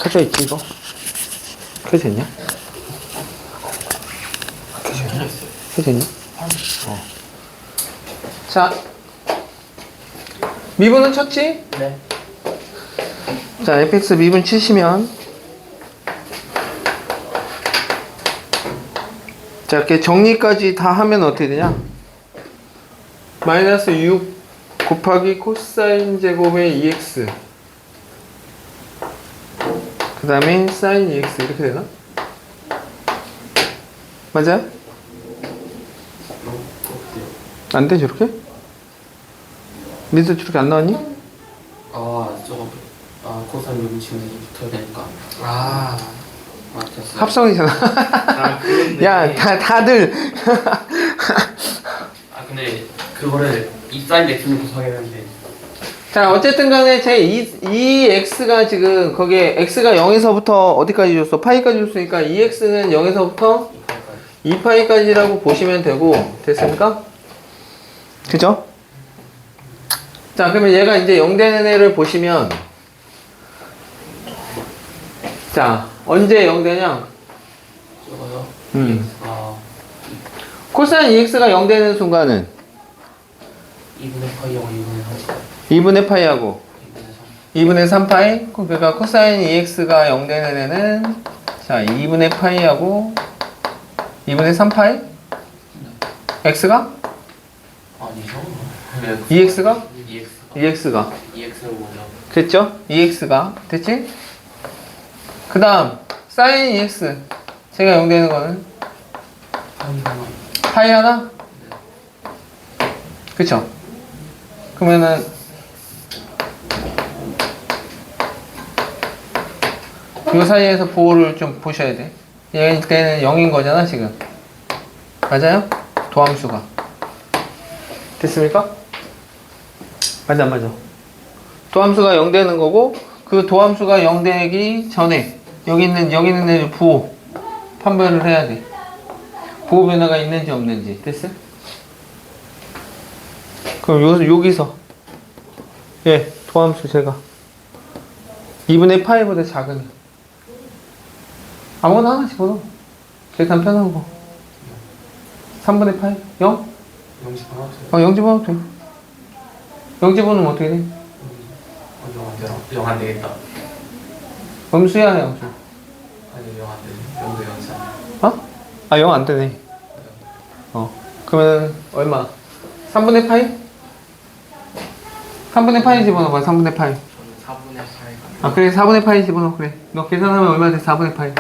켜져 있지 이거? 켜져 있냐? 켜져 있냐? 자, 미분은 쳤지? 네. 자, fx 미분 치시면 자, 이렇게 정리까지 다 하면 어떻게 되냐? 마이너스 6 곱하기 코사인 제곱의 2x 그 다음에 사인 2x 이렇게 되나? 맞아요? 안 돼, 저렇게? 니도 저렇게 안 나왔니? 저거 고사님 여기 지금 붙어야 되니까. 맞았어요. 합성이잖아. 그런데. 야, 다들. 근데 그거를 이 사인 x는 구성해야 하는데. 자, 어쨌든 간에 제 2x가 지금 거기에 x가 0에서부터 어디까지 줬어? 파이까지 줬으니까 2x는 0에서부터 2파이까지라고 보시면 되고, 됐습니까? 그죠? 자, 그러면 얘가 이제 0 되는 애를 보시면, 자, 언제 0 되냐? 저거요? 코사인 2x가 0 되는 순간은 2분의 파이하고 2분의 3. 2분의 파이하고 2분의 3. 2분의 3파이? 그러니까 코사인 2x가 0 되는 애는 자, 2분의 파이하고 2분의 3파이? x가? 아니죠. 2x가? 2x. 2x가. 2x는 뭐죠? 됐죠? 2x가. 됐지? 그 다음 사인 2x 제가 0 되는 거는 파이 하나. 파이 하나? 그쵸? 그러면은 이 사이에서 보호를 좀 보셔야 돼. 얘는 0인 거잖아 지금. 맞아요? 도함수가. 됐습니까? 맞아 안 맞아? 도함수가 0 되는 거고 그 도함수가 0 되기 전에 여기 있는 애를 부호 판별을 해야 돼. 부호 변화가 있는지 없는지. 됐어? 그럼 여기서 예, 도함수 제가 2분의 파이보다 작은 아무거나 하나 집어넣어. 제일 간편한 거 3분의 파이 0? 0 집어넣었어요. 0 집어넣어도 돼. 0 집어넣으면 어떻게 돼? 0 안 되겠다. 음수야 양수. 아니 0 안 되네. 0도 0 이상. 어? 아 0 안 되네. 그러면 얼마? 3분의 파이? 3분의 파이 집어넣어봐. 3분의 파이. 저는 4분의 8. 아 그래 4분의 파이 집어넣어. 그래 너 계산하면 얼마 돼? 4분의 파이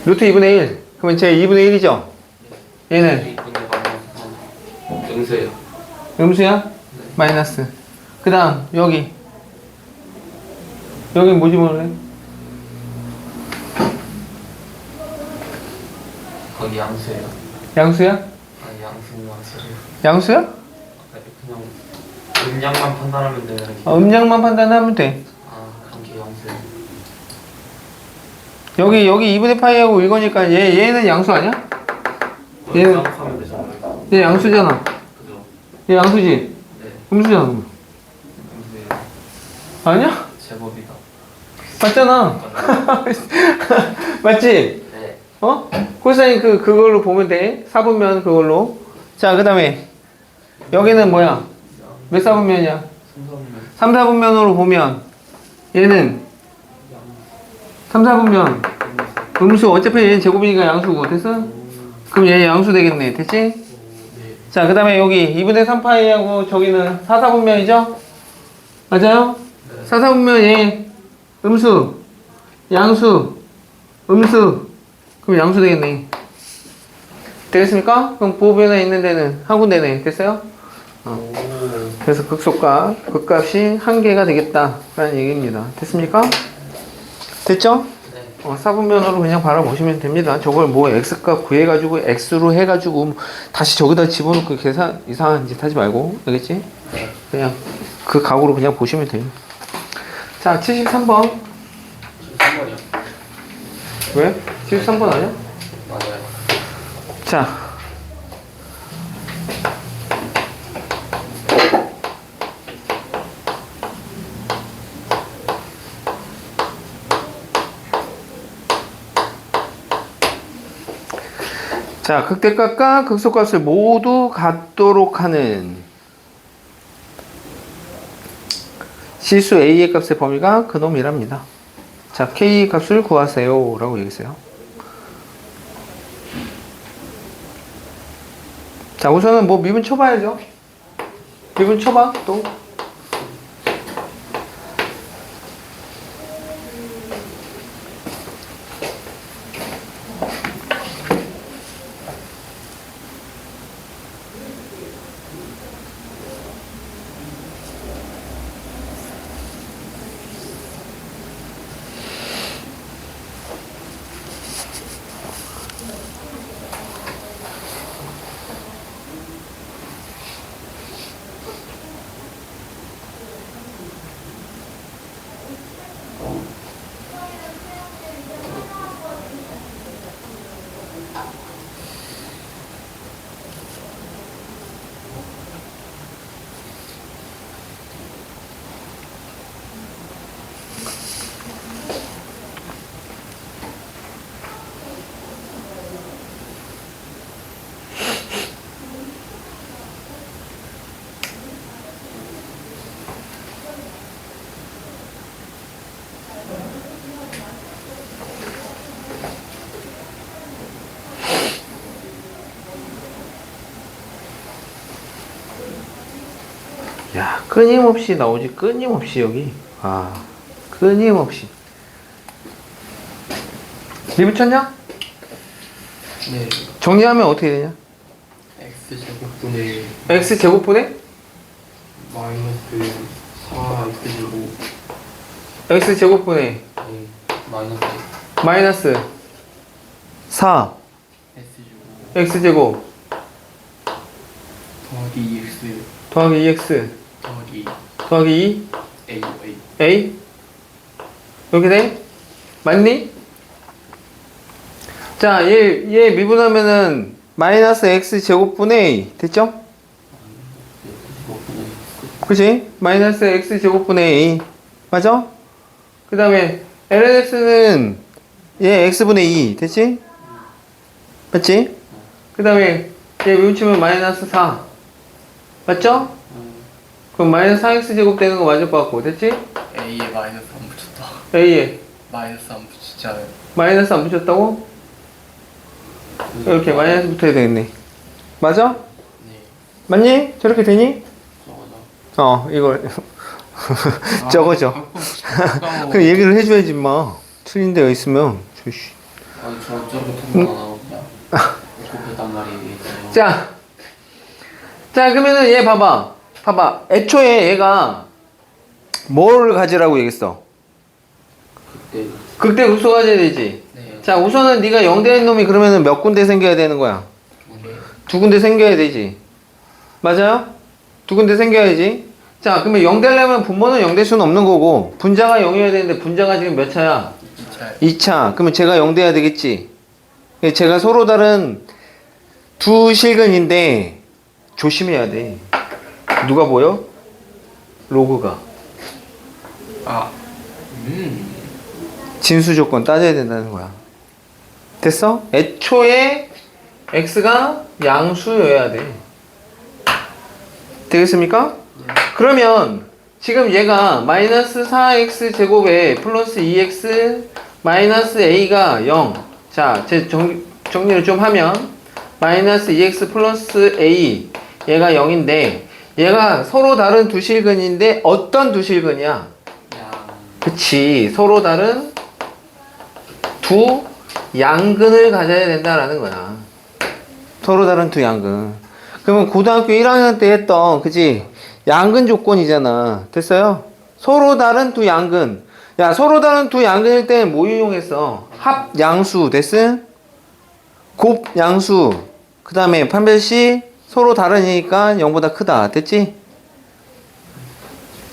루트 2분의 1. 그러면 제 2분의 1이죠? 얘는 2분의 마이너스 3. 음수예요. 음수야? 네. 마이너스. 그 다음 여기 뭐 집어넣을래? 거기 양수예요. 양수야? 아니 양수는 양수예요. 양수야? 그냥 음량만 판단하면 돼요. 음량만 판단하면 돼. 그런 게 양수예요. 여기 2분의 파이하고 이거니까 얘는 양수 아니야? 얘는 생각하면 되잖아요. 얘 양수잖아. 그죠? 얘 양수지? 네. 음수잖아. 양수예요. 아니야? 제법이다. 맞잖아. 맞지? 네. 코사인 그걸로 보면 돼. 4분면 그걸로. 자, 그 다음에 여기는 뭐야? 몇 4분면이야? 3, 4분면으로 보면 얘는 3, 4분면 음수 어차피 얘는 제곱이니까 양수고 됐어? 그럼 얘 양수 되겠네. 됐지? 네. 자, 그 다음에 여기 2분의 3파이하고 저기는 4, 4분면이죠? 맞아요? 네. 4, 4분면 얘 음수, 양수, 음수. 그럼 양수 되겠네. 되겠습니까? 그럼 부호변화 있는 데는 한 군데네. 됐어요? 그래서 극소과 극값이 한 개가 되겠다 라는 얘기입니다. 됐습니까? 됐죠? 네. 4분면으로 그냥 바라보시면 됩니다. 저걸 뭐 x값 구해가지고 x로 해가지고 다시 저기다 집어넣고 계산 이상한 짓 하지 말고 알겠지? 네. 그냥 그 각으로 그냥 보시면 돼요. 자, 73번. 3번이요. 왜? 73번 아니야? 맞아요. 자, 자, 극대값과 극소값을 모두 같도록 하는 실수 A의 값의 범위가 그놈이랍니다. 자, K 값을 구하세요 라고 얘기했어요. 자, 우선은 뭐 미분 쳐봐야죠. 미분 쳐봐 또. 야, 끊임없이 나오지. 끊임없이 여기. 아, 끊임없이. 미분 쳤냐? 네. 정리하면 어떻게 되냐? x제곱분의 x제곱분의 마이너스 4x제곱 x제곱분의 네. 마이너스 마이너스 4 x제곱 x제곱 더하기 2x 더하기 2x 더하기 더하기 2 a a 이렇게 돼? 맞니? 자, 얘 미분하면은 마이너스 x제곱분의 a 됐죠? 그치? 마이너스 x제곱분의 a 맞아? 그 다음에 lnx는 얘 x분의 2 됐지? 맞지? 그 다음에 얘 미분치면 마이너스 4 맞죠? 그럼 마이너스 4x제곱 되는 거 맞을 것 같고 됐지? a에 마이너스 안 붙였다. a에 마이너스 안 붙이잖아요. 마이너스 안 붙였다고? 이렇게 마이너스 붙어야 되겠네. 맞아? 네. 맞니? 저렇게 되니? 저거죠. 이걸 적어줘. 그 얘기를 해줘야지 마. 틀린 데가 있으면 조시. 저 저렇게 통과 안 하고 그냥 곱했단 말이에요. 자 그러면은 얘 봐봐. 애초에 얘가 뭘 가지라고 얘기했어? 그때 극대 극소 가져야 되지. 네. 자, 우선은 네가 0 되는 놈이 그러면은 몇 군데 생겨야 되는 거야? 두 군데 생겨야 되지. 맞아요? 두 군데 생겨야지. 자, 그러면 0 되려면 분모는 0 될 수는 없는 거고, 분자가 0이어야 되는데 분자가 지금 몇 차야? 2차. 그러면 제가 0 돼야 되겠지. 제가 서로 다른 두 실근인데 조심해야 돼. 누가 보여? 로그가. 진수 조건 따져야 된다는 거야. 됐어? 애초에 x가 양수여야 돼. 되겠습니까? 그러면 지금 얘가 마이너스 4x 제곱에 플러스 2x 마이너스 a가 0. 자, 제 정리를 좀 하면 마이너스 2x 플러스 a 얘가 0인데 얘가 서로 다른 두 실근인데 어떤 두 실근이야? 그치, 서로 다른 두 양근을 가져야 된다라는 거야. 서로 다른 두 양근. 그러면 고등학교 1학년 때 했던 그치? 양근 조건이잖아. 됐어요? 서로 다른 두 양근. 야, 서로 다른 두 양근일 때는 뭐 이용했어? 합양수 됐음? 곱양수. 그 다음에 판별시 서로 다르니까 0보다 크다. 됐지?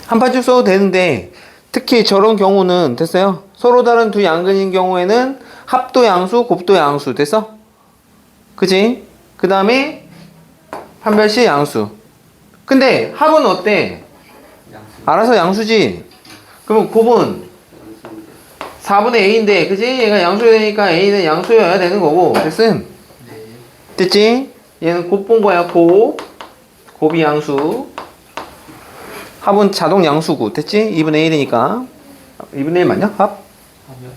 한 판씩 써도 되는데 특히 저런 경우는 됐어요? 서로 다른 두 양근인 경우에는 합도 양수, 곱도 양수. 됐어? 그치? 그 다음에 판별시 양수. 근데 합은 어때? 알아서 양수지. 그럼 곱은 4분의 a인데, 그치? 얘가 양수여야 되니까 a는 양수여야 되는 거고. 됐음? 됐지? 얘는 곱 본 거야. 곱이 양수. 합은 자동 양수구. 됐지? 2분의 1이니까 2분의 1 맞냐? 합? 하면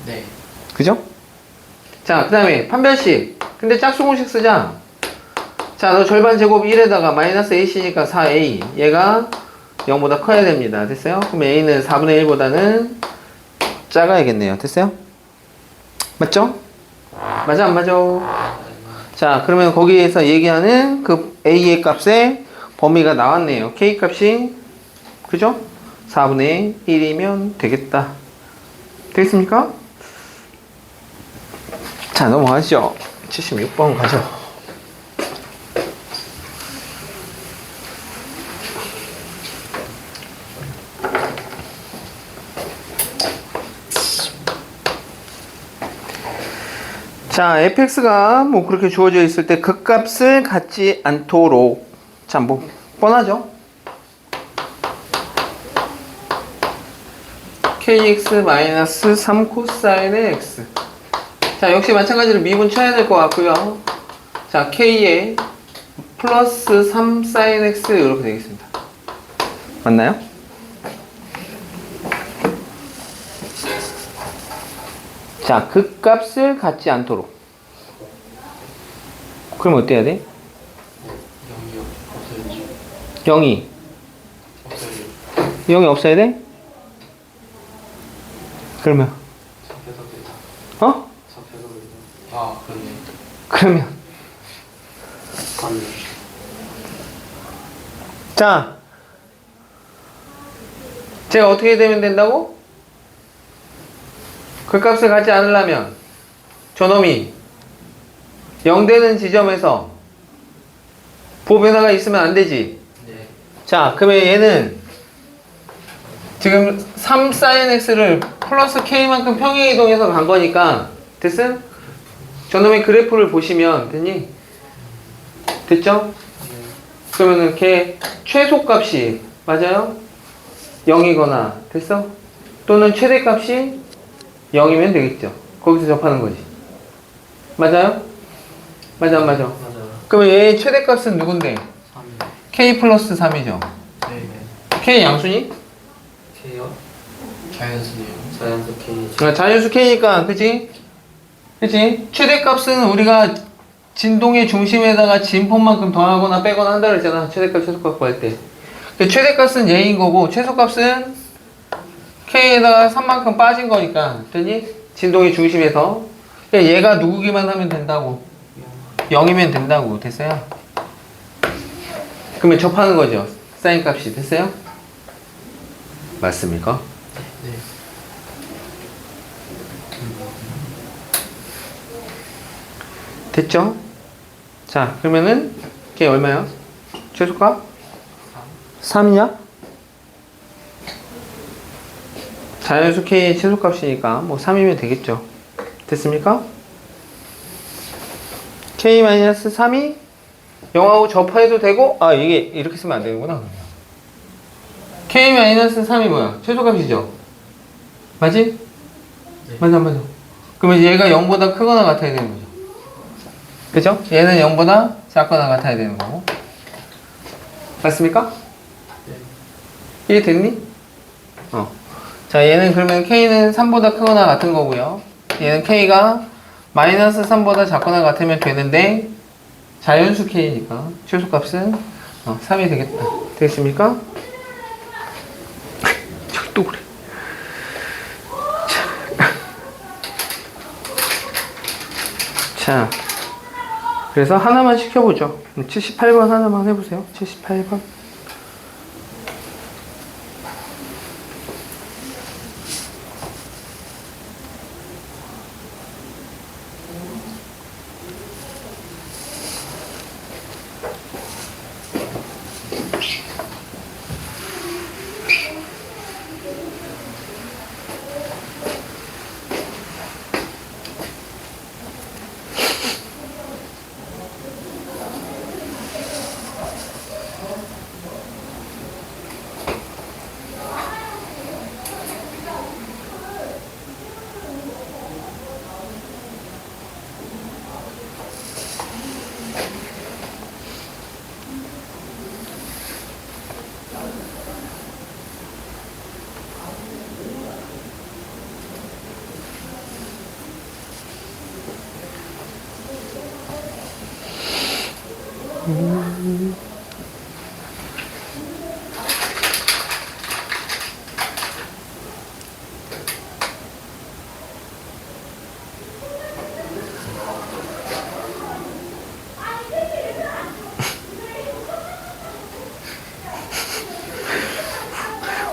네. 그죠? 자, 그 다음에 판별식. 근데 짝수 공식 쓰자. 자, 너 절반 제곱 1에다가 마이너스 AC니까 4A. 얘가 0보다 커야 됩니다. 됐어요? 그럼 A는 4분의 1보다는 작아야겠네요. 됐어요? 맞죠? 맞아, 안 맞아? 자, 그러면 거기에서 얘기하는 그 A의 값의 범위가 나왔네요. K 값이, 그죠? 4분의 1이면 되겠다. 되겠습니까? 자, 넘어가시죠. 76번 가죠. 자, fx가 뭐 그렇게 주어져 있을 때 극값을 갖지 않도록. 자, 뭐 뻔하죠? kx-3 코사인의 x. 자, 역시 마찬가지로 미분 쳐야 될 것 같고요. 자, k에 플러스 3 사인 x 이렇게 되겠습니다. 맞나요? 자, 극값을 갖지 않도록. 그럼 어때야 돼? 0이 없어야지. 0이 없어야 돼? 그러면 어? 아, 그러네. 그러면 자, 제가 어떻게 되면 된다고? 극값을 갖지 않으려면 저놈이 0 되는 지점에서 보변화가 있으면 안 되지. 네. 자, 그러면 얘는 지금 3 sin x를 플러스 k만큼 평행 이동해서 간 거니까 됐음? 저놈의 그래프를 보시면 됐니? 됐죠? 그러면은 걔 최소값이 맞아요? 0이거나 됐어? 또는 최대값이 0이면 되겠죠. 거기서 접하는 거지. 맞아요? 맞아 안 맞아? 맞아요. 그러면 얘의 최대값은 누군데? 3. k 플러스 3이죠. 네. k 양수니? K요? 자연수네요. 자연수 K. 그러니까 자연수 k니까 그치? 그치? 최대값은 우리가 진동의 중심에다가 진폭만큼 더하거나 빼거나 한다 그랬잖아. 최대값 최소값 구할 때. 최대값은 얘인 거고 최소값은 k에다가 3만큼 빠진 거니까 됐니? 진동의 중심에서. 그러니까 얘가 누구기만 하면 된다고. 0이면 된다고. 됐어요? 그러면 접하는 거죠. 사인 값이. 됐어요? 맞습니까? 네. 됐죠? 자, 그러면은 걔 얼마야? 최소값? 3이냐? 자연수 k의 최소값이니까 뭐 3이면 되겠죠. 됐습니까? k-3이 0하고 접해도 되고, 아, 이게 이렇게 쓰면 안 되는구나. k-3이 뭐야? 최소값이죠? 맞지? 네. 맞아, 맞아. 그러면 얘가 0보다 크거나 같아야 되는 거죠. 그죠? 얘는 0보다 작거나 같아야 되는 거고. 맞습니까? 네. 이해됐니? 자, 얘는 그러면 k는 3보다 크거나 같은 거고요. 얘는 k가 마이너스 3보다 작거나 같으면 되는데 자연수 k니까 최소값은 3이 되겠다. 되겠습니까? 저기 또 그래. 자, 그래서 하나만 시켜보죠. 78번 하나만 해보세요. 78번.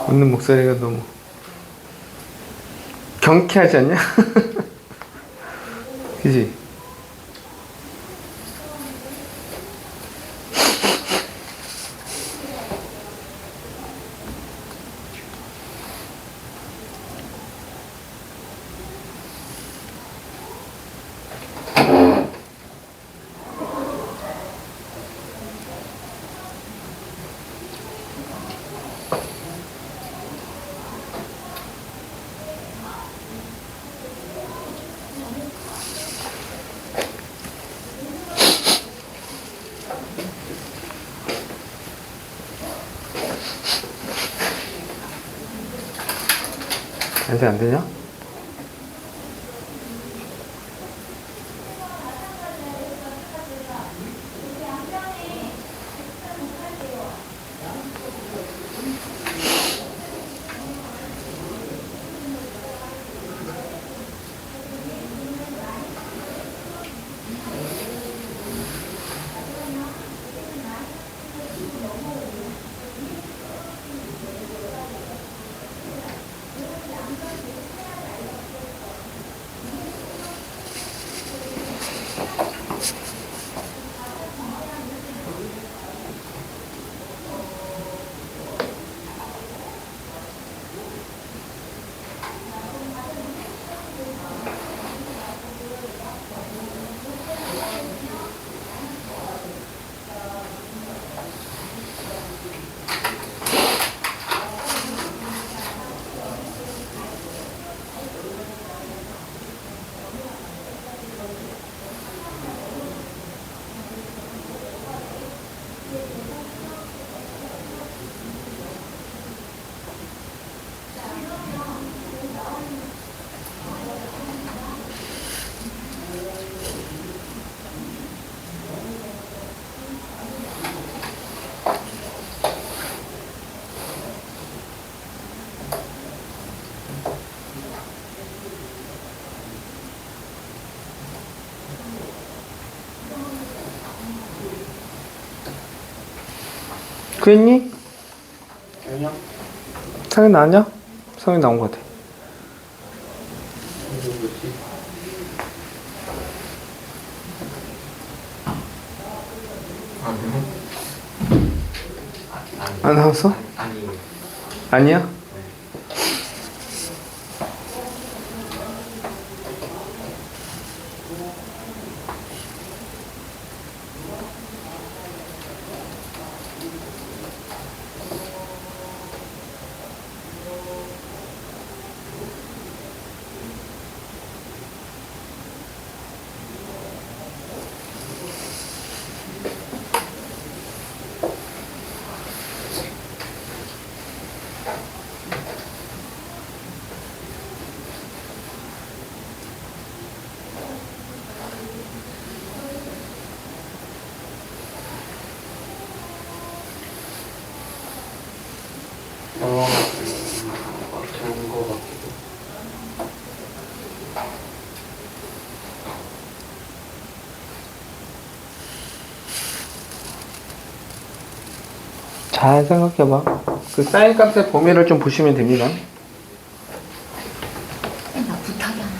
웃는 목소리가 너무 경쾌하지 않냐? 그지? 안 되냐? 그랬니? 아니요. 상이 나왔냐? 상이 나온 것 같아. 뭐지? 안 나왔어? 아니. 아니야? 좋은 거 같기도. 잘 생각해봐. 그 사인 값의 범위를 좀 보시면 됩니다. 나 부탁이 하나.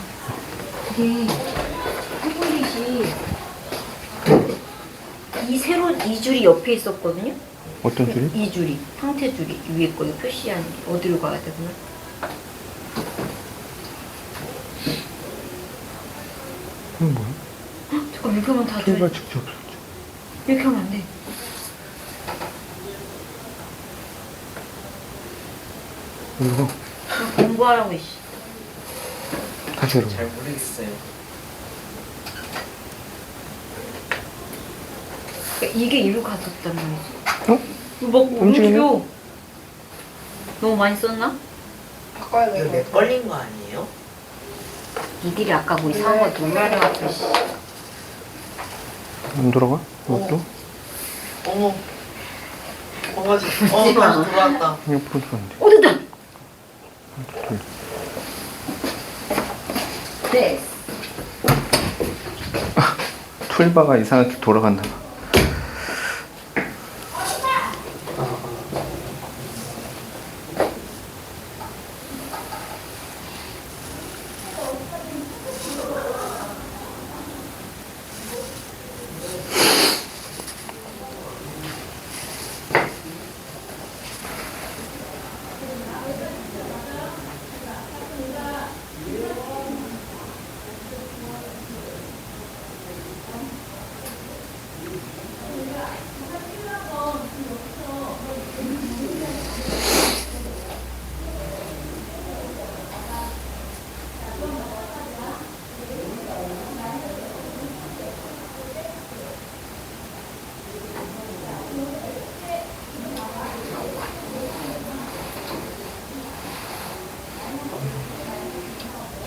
그게 해볼릿이 이 세로 이 줄이 옆에 있었거든요. 어떤 줄이? 이 줄이 상태 줄이 위에 거 이거 표시한 게 어디로 가야 되구나. 그건 뭐야? 잠깐 이렇게 하면 다 돼. 출발 직접. 이렇게 하면 안 돼. 이거 나 공부하라고 이씨. 다시 해봐. 잘 모르겠어요. 그러니까 이게 이리로 갔었단 말이지. 어? 이거 막 움직이네? 움직여. 너무 많이 썼나? 바꿔야 이거 될 것 내 같아. 걸린 거 아니에요? 니들이 아까 뭐 이상한 거 놀라려갖고 씨. 안 돌아가? 이것도? 어머. 강아지. 다시 들어왔다. 이거 풀었는데. 오, 됐다! 네. 툴바가 이상하게 돌아간다.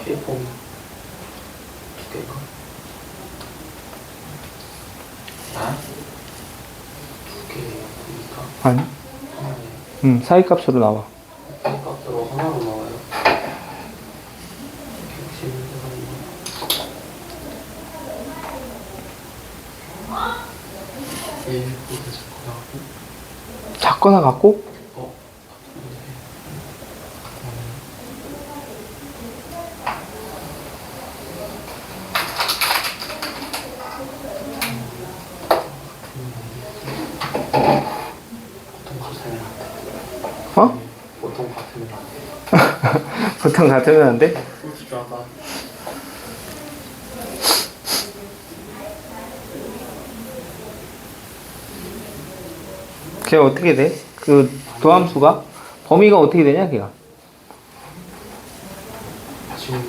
K-폼 두 개가. 아? 두 개니까 아니? 하나에 사이값으로 나와. 값으로 하나로 나와요. 얘보다 작거나 작거나 같고? 어? 보통 같으면 안 돼. 어? 보통 같으면 안 돼. 보통 같으면 안 돼? 솔직하다. 걔 어떻게 돼? 그 도함수가? 범위가 어떻게 되냐 걔가? 지금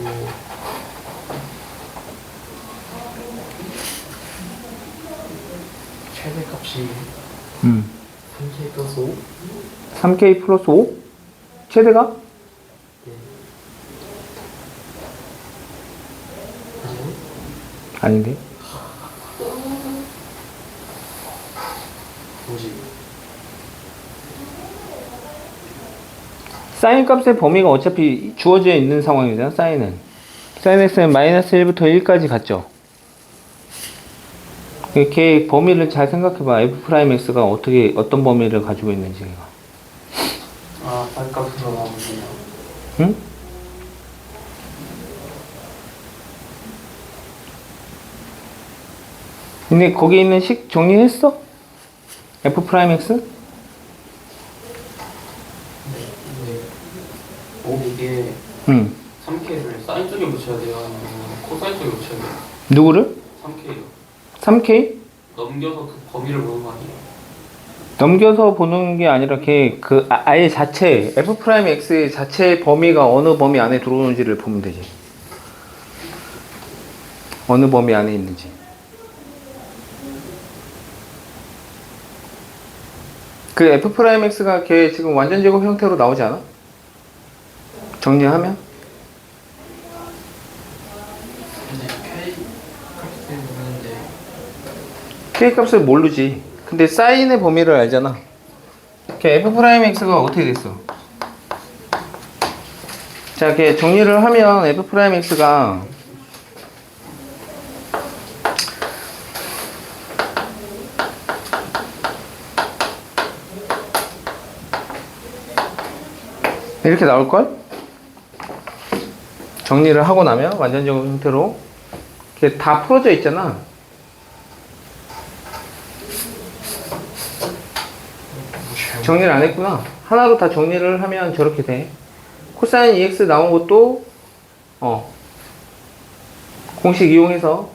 최대값이 3K 플러스 5? 3K 플러스 5? 최대가? 아니요? 아닌데. 뭐지? 사인 값의 범위가 어차피 주어져 있는 상황이잖아. 사인은 x는 마이너스 1부터 1까지 갔죠. 걔 범위를 잘 생각해봐. f'x가 어떤 범위를 가지고 있는지. 걔가. 아, 쌀값으로 나오네요. 응? 근데 거기 있는 식 정리했어? f'x? 네. 이게 응. 3K를 사인 쪽에 붙여야 돼요? 아니면 코사인 쪽에 붙여야 돼요? 누구를? 3K요. 3K? 넘겨서 그 범위를 보는 거 아니에요? 넘겨서 보는 게 아니라 아예 자체 f'x의 자체 범위가 어느 범위 안에 들어오는지를 보면 되지. 어느 범위 안에 있는지. 그 f'x가 걔 지금 완전 제곱 형태로 나오지 않아? 정리하면? 근데 K 값을 모르는데 k 값을 모르지. 근데 사인의 범위를 알잖아. 걔 f'x가 어떻게 됐어? 자, 걔 정리를 하면 f'x가 이렇게 나올걸? 정리를 하고 나면 완전적 형태로 이렇게 다 풀어져 있잖아. 정리를 안 했구나. 하나로 다 정리를 하면 저렇게 돼. 코사인 EX 나온 것도 공식 이용해서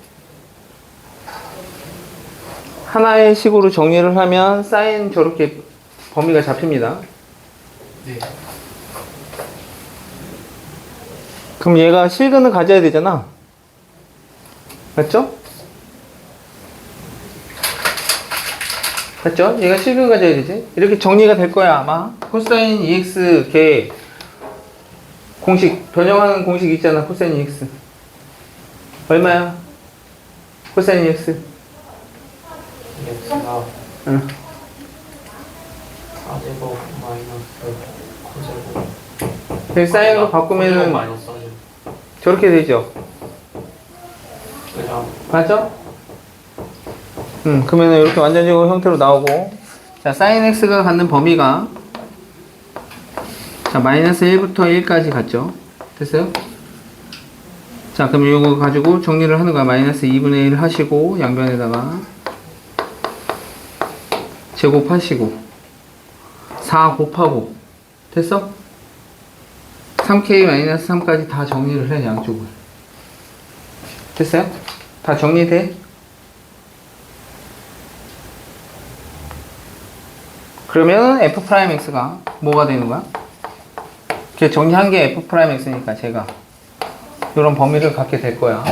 하나의 식으로 정리를 하면 사인 저렇게 범위가 잡힙니다. 네. 그럼 얘가 실근을 가져야 되잖아. 맞죠? 맞죠? 얘가 실근 가져야 되지. 이렇게 정리가 될 거야 아마. 코사인 EX 걔 공식 변형하는 공식 있잖아. 코사인 EX 얼마야? 코사인 EX X가 응. 여기 사인으로 바꾸면은 마이너스 하죠. 저렇게 되죠. 그냥 맞죠? 그러면 이렇게 완전제곱 형태로 나오고, 자, sin x가 갖는 범위가, 자, 마이너스 1부터 1까지 갔죠? 됐어요? 자, 그럼 이거 가지고 정리를 하는 거야. 마이너스 2분의 1 하시고, 양변에다가, 제곱하시고, 4 곱하고, 됐어? 3k 마이너스 3까지 다 정리를 해, 양쪽을. 됐어요? 다 정리돼? 그러면 f'x가 뭐가 되는 거야? 이렇게 정리한 게 f'x니까 제가 이런 범위를 갖게 될 거야.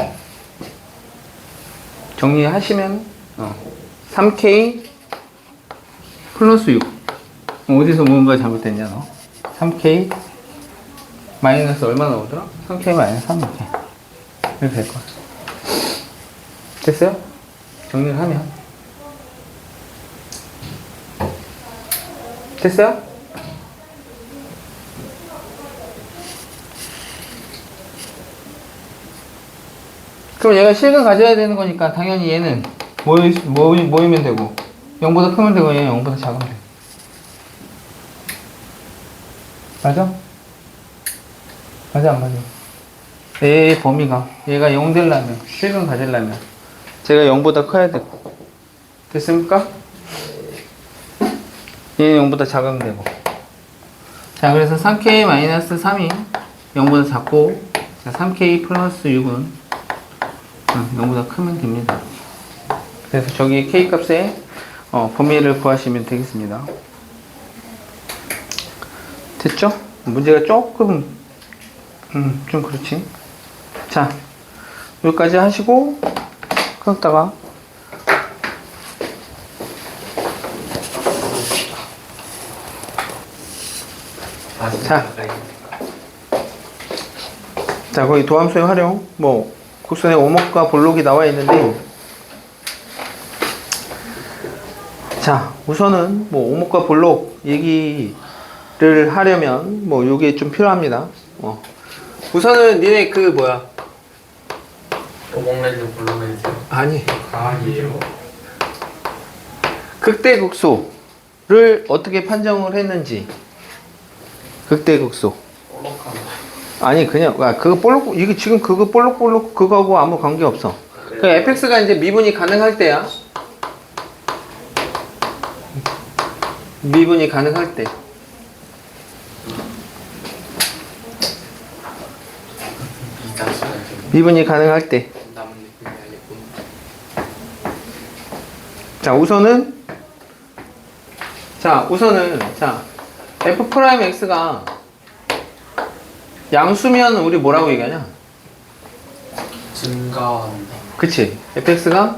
정리하시면 3k 플러스 6 어디서 뭔가 잘못됐냐 너? 3k 마이너스 얼마나 오더라? 3k 마이너스 3 이렇게 될 거야. 됐어요? 정리를 하면 됐어요? 그럼 얘가 실근 가져야 되는 거니까 당연히 얘는 모이면 되고 0보다 크면 되고 얘는 0보다 작으면 돼. 맞아? 맞아 안 맞아? 얘의 범위가 얘가 0 되려면 실근 가지려면 제가 0보다 커야 되고 됐습니까? 얘는 0보다 작으면 되고. 자, 그래서 3k-3이 0보다 작고, 자, 3k 플러스 6은 0보다 크면 됩니다. 그래서 저기 k 값의 범위를 구하시면 되겠습니다. 됐죠? 문제가 조금 좀 그렇지. 자, 여기까지 하시고 끊었다가 자, 거기 도함수의 활용, 뭐, 곡선의 오목과 볼록이 나와 있는데, 자, 우선은, 뭐, 오목과 볼록 얘기를 하려면, 뭐, 요게 좀 필요합니다. 우선은, 니네 오목렌즈 블루렌즈 아니, 아니에요. 극대극소를 어떻게 판정을 했는지, 극대극소. 볼록한 아니 그냥 그거 볼록 이게 지금 그거 볼록 그거하고 아무 관계 없어. 그 fx가 이제 미분이 가능할 때야. 미분이 가능할 때. 이 자체가 미분이 가능할 때. 남은 느낌이 알겠군. 자 우선은 f'x가 양수면 우리 뭐라고 얘기하냐? 증가한다. 그치? fx가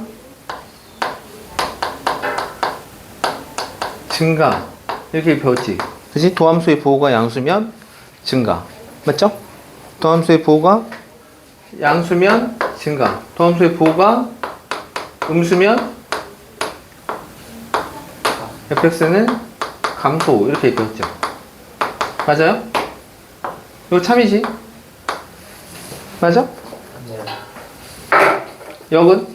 증가 이렇게 배웠지? 그치? 도함수의 부호가 양수면 증가 맞죠? 도함수의 부호가 양수면 증가 도함수의 부호가 음수면 fx는 감소 이렇게 배웠죠? 맞아요? 이거 참이지? 맞아? 네. 역은?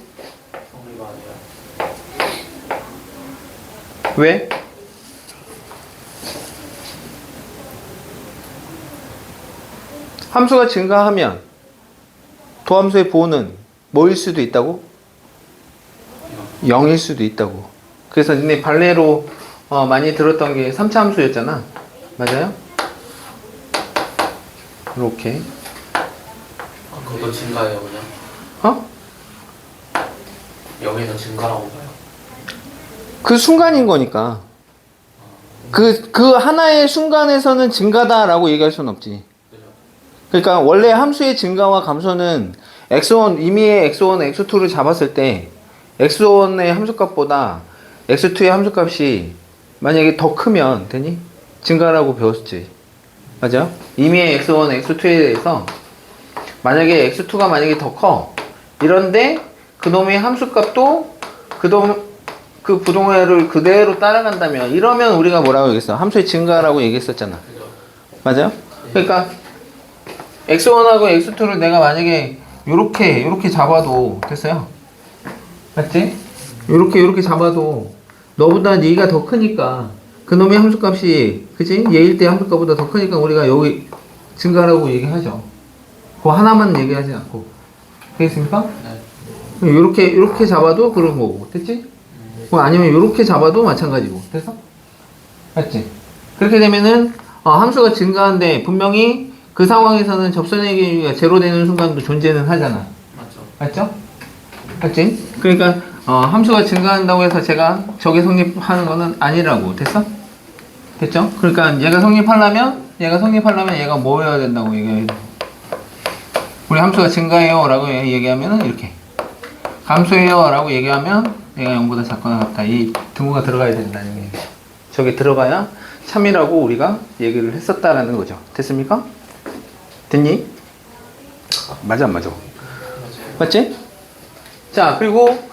성리가 아니라 왜? 함수가 증가하면 도함수의 부호는 뭐일 수도 있다고? 0일 수도 있다고. 그래서 니네 발레로 많이 들었던 게 3차 함수였잖아. 맞아요? 이렇게. 그것도 증가예요 그냥. 어? 여기서 증가라고 봐요. 그 순간인 거니까. 그 하나의 순간에서는 증가다라고 얘기할 수는 없지. 그러니까 원래 함수의 증가와 감소는 x1, 임의의 x1, x2를 잡았을 때 x1의 함수값보다 x2의 함수값이 만약에 더 크면 되니? 증가라고 배웠지. 맞아? 임의의 x1, x2에 대해서 만약에 x2가 만약에 더 커. 이런데 그놈의 함수값도 그 부동화를 그대로 따라간다면 이러면 우리가 뭐라고 얘기했어? 함수의 증가라고 얘기했었잖아. 그죠. 맞아요? 그러니까 x1하고 x2를 내가 만약에 요렇게 잡아도 됐어요? 맞지? 요렇게 잡아도 너보다 얘가 더 크니까 그놈의 함수값이 그치? 얘일 때 함수값보다 더 크니까 우리가 여기 증가라고 얘기하죠. 그거 하나만 얘기하지 않고. 되겠습니까? 네. 요렇게 잡아도 그런 거고. 됐지? 뭐 아니면 요렇게 잡아도 마찬가지고. 됐어? 맞지? 그렇게 되면은 함수가 증가한데 분명히 그 상황에서는 접선의 기울기가 제로 되는 순간도 존재는 하잖아. 맞죠. 맞죠? 맞지? 그러니까 함수가 증가한다고 해서 제가 저게 성립하는 거는 아니라고. 됐어? 됐죠? 그러니까 얘가 성립하려면 얘가 뭐여야 된다고 얘기해야 돼. 우리 함수가 증가해요 라고 얘기하면은 이렇게 감소해요 라고 얘기하면 얘가 0보다 작거나 같다. 이 등호가 들어가야 된다는 얘기. 저게 들어가야 참이라고 우리가 얘기를 했었다라는 거죠. 됐습니까? 됐니? 맞아 안 맞아? 맞지? 자, 그리고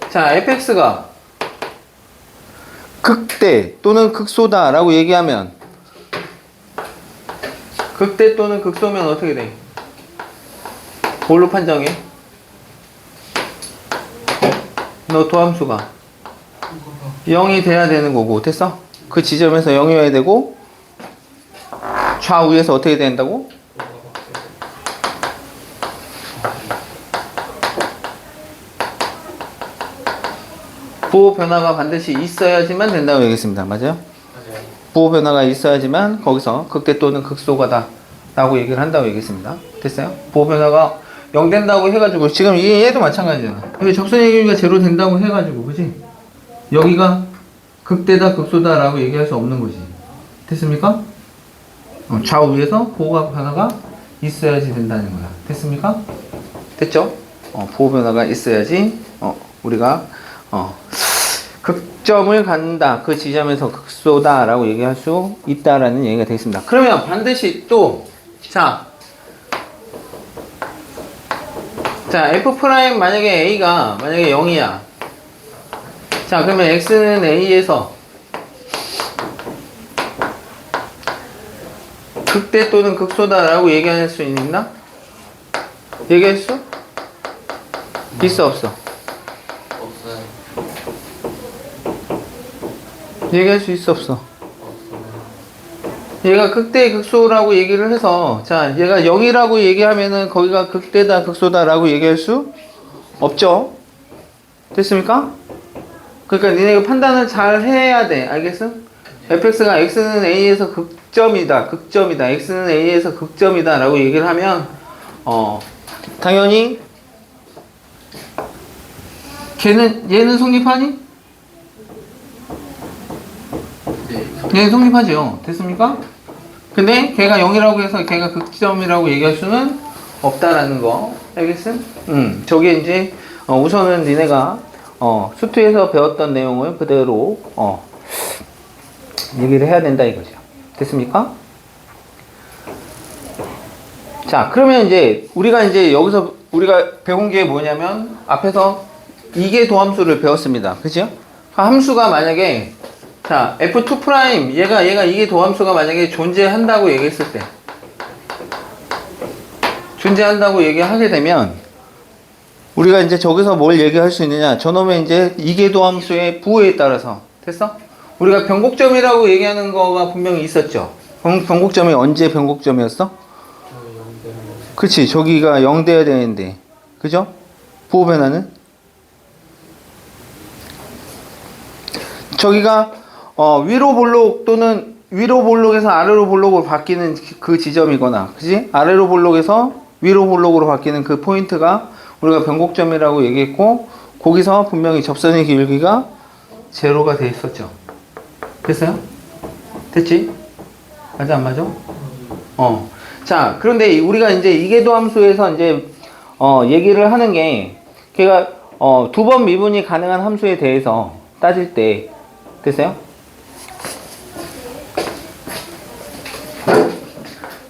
자, fx가 극대 또는 극소다 라고 얘기하면 극대 또는 극소면 어떻게 돼? 뭘로 판정해? 너 도함수가 0이 돼야 되는 거고. 됐어? 그 지점에서 0이어야 되고 좌우에서 어떻게 된다고? 부호 변화가 반드시 있어야지만 된다고 얘기했습니다. 맞아요? 맞아요. 부호 변화가 있어야지만 거기서 극대 또는 극소가다 라고 얘기를 한다고 얘기했습니다. 됐어요? 부호 변화가 0 된다고 해가지고 지금 얘도 마찬가지잖아. 여기 접선의 기울기가 제로 된다고 해가지고 그지? 여기가 극대다 극소다 라고 얘기할 수 없는 거지. 됐습니까? 좌우에서 부호 변화가 있어야지 된다는 거야. 됐습니까? 됐죠? 부호 변화가 있어야지 우리가 극점을 갖는다. 그 지점에서 극소다 라고 얘기할 수 있다라는 얘기가 되겠습니다. 그러면 반드시 또 자 f 프라임 만약에 a가 만약에 0이야. 자 그러면 x는 a에서 극대 또는 극소다 라고 얘기할 수 있나? 얘기할 수? 있어 없어? 없어요. 얘기할 수 있어 없어? 얘가 극대 극소라고 얘기를 해서 자 얘가 0이라고 얘기하면은 거기가 극대다 극소다 라고 얘기할 수 없죠. 됐습니까? 그러니까 니네가 판단을 잘 해야 돼. 알겠어? fx가 x는 a에서 극점이다 x는 a에서 극점이다 라고 얘기를 하면 당연히 얘는 성립하니? 네. 얘는 성립하죠. 됐습니까? 근데 걔가 0이라고 해서 걔가 극점이라고 얘기할 수는 없다라는 거. 알겠음? 저게 이제 우선은 니네가 수투에서 배웠던 내용을 그대로 얘기를 해야 된다 이거죠. 됐습니까? 자, 그러면 이제 우리가 여기서 우리가 배운 게 뭐냐면 앞에서 이계 도함수를 배웠습니다. 그죠? 함수가 만약에 자, f2' 얘가 이게 도함수가 만약에 존재한다고 얘기했을 때 존재한다고 얘기하게 되면 우리가 이제 저기서 뭘 얘기할 수 있느냐? 저놈의 이제 이계 도함수의 부호에 따라서 됐어? 우리가 변곡점이라고 얘기하는 거가 분명히 있었죠. 변곡점이 언제 변곡점이었어? 그치, 저기가 0 돼야 되는데 그죠? 부호 변화는 저기가 위로 볼록 또는 위로 볼록에서 아래로 볼록으로 바뀌는 그 지점이거나, 그지? 아래로 볼록에서 위로 볼록으로 바뀌는 그 포인트가 우리가 변곡점이라고 얘기했고, 거기서 분명히 접선의 기울기가 제로가 돼 있었죠. 됐어요? 됐지? 맞아, 안 맞아? 자, 그런데 우리가 이제 이계도 함수에서 이제, 얘기를 하는 게, 걔가, 2번 미분이 가능한 함수에 대해서 따질 때, 됐어요?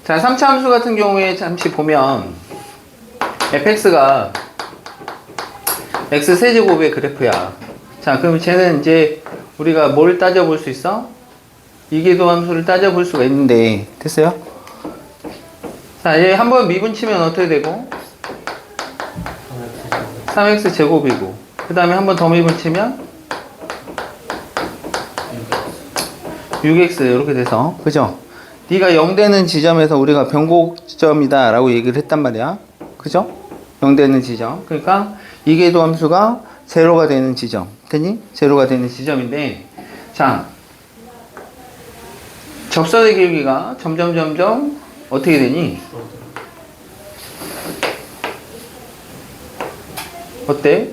자, 3차 함수 같은 경우에 잠시 보면 fx가 x 세제곱의 그래프야. 자, 그럼 쟤는 이제 우리가 뭘 따져볼 수 있어? 이계도 함수를 따져볼 수가 있는데, 됐어요? 자, 얘 한번 미분치면 어떻게 되고? 3x 제곱이고, 그 다음에 한 번 더 미분치면 6x 이렇게 돼서, 그죠? 네가 0 되는 지점에서 우리가 변곡점이다 라고 얘기를 했단 말이야. 그죠? 0 되는 지점. 그러니까 이계도 함수가 제로가 되는 지점. 됐니? 제로가 되는 지점인데, 자, 접선의 길이가 점점 어떻게 되니? 어때?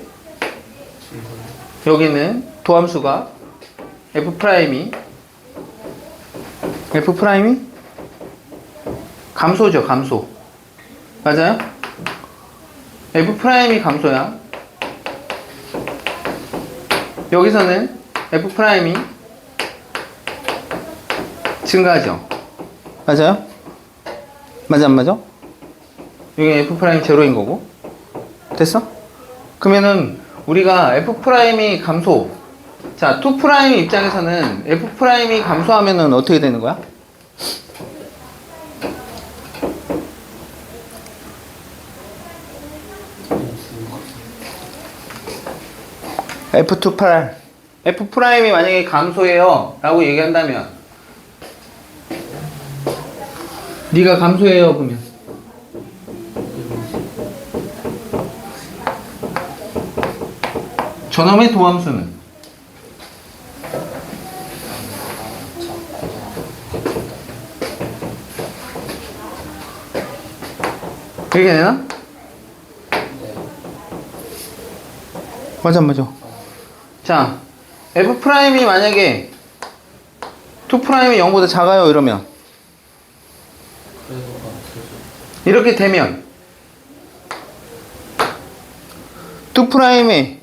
여기는 도함수가 F'이 감소죠, 감소. 맞아요? F'이 감소야. 여기서는 F'이 증가하죠. 맞아요? 맞아, 안 맞아? 여기 F' 제로인 거고. 됐어? 그러면은 우리가 F'이 감소. 자, 2' 입장에서는 F'이 감소하면은 어떻게 되는 거야? F2', F'이 만약에 감소해요 라고 얘기한다면 네가 감소해요 그러면 저놈의 도함수는 그렇게 되나? 맞아 안 맞아? 자, F'이 만약에 2'이 0보다 작아요 이러면 이렇게 되면 2'의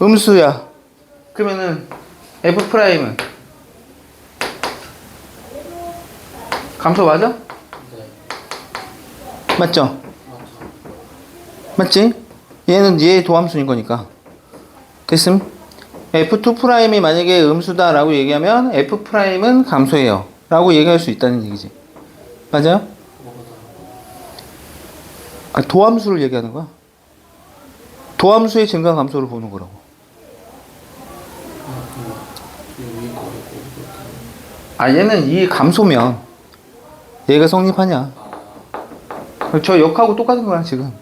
음수야. 그러면은 F'은 감소 맞아? 맞죠? 맞지? 얘는 얘의 도함수인 거니까. 됐음? F2'이 만약에 음수다 라고 얘기하면 F'은 감소해요 라고 얘기할 수 있다는 얘기지. 맞아요? 아, 도함수를 얘기하는 거야. 도함수의 증가 감소를 보는 거라고. 아, 얘는 이 감소면 얘가 성립하냐. 저 역하고 똑같은 거야 지금.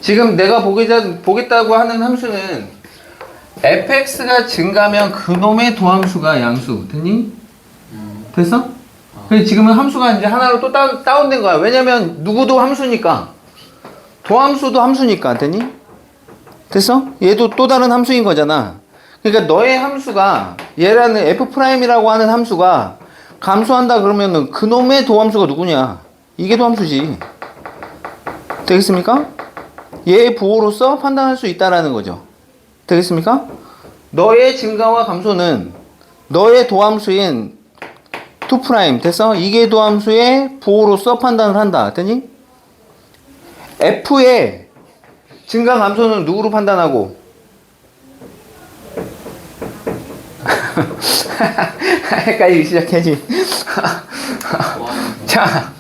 지금 내가 보겠다고 하는 함수는 fx가 증가하면 그놈의 도함수가 양수. 됐니? 됐어? 근데 지금은 함수가 이제 하나로 또 다운된 거야. 왜냐면 누구도 함수니까. 도함수도 함수니까. 됐니? 됐어? 얘도 또 다른 함수인 거잖아. 그러니까 너의 함수가 얘라는 F'이라고 하는 함수가 감소한다 그러면은 그놈의 도함수가 누구냐? 이게 도함수지. 되겠습니까? 얘의 부호로서 판단할 수 있다라는 거죠. 되겠습니까? 너의 증가와 감소는 너의 도함수인 2' 됐어? 이게 도함수의 부호로서 판단을 한다. 됐니? F의 증가 감소는 누구로 판단하고? 헷갈리기 시작하지. 자,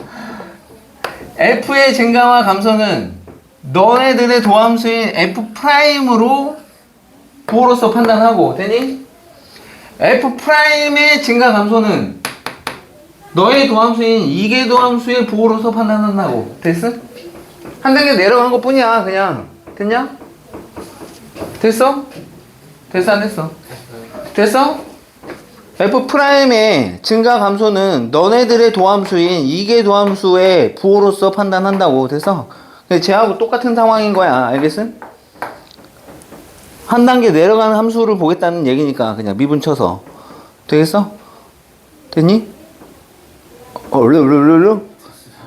F의 증가와 감소는 너네들의 도함수인 F'으로 부호로서 판단하고. 되니? F'의 증가 감소는 너의 도함수인 이계 도함수의 부호로서 판단한다고. 됐어? 한 단계 내려간 것 뿐이야 그냥. 됐냐? 됐어? 됐어 안 됐어? 됐어? F'의 증가 감소는 너네들의 도함수인 이계 도함수의 부호로서 판단한다고. 됐어? 쟤하고 똑같은 상황인 거야. 알겠어? 한 단계 내려가는 함수를 보겠다는 얘기니까 그냥 미분 쳐서. 되겠어? 됐니?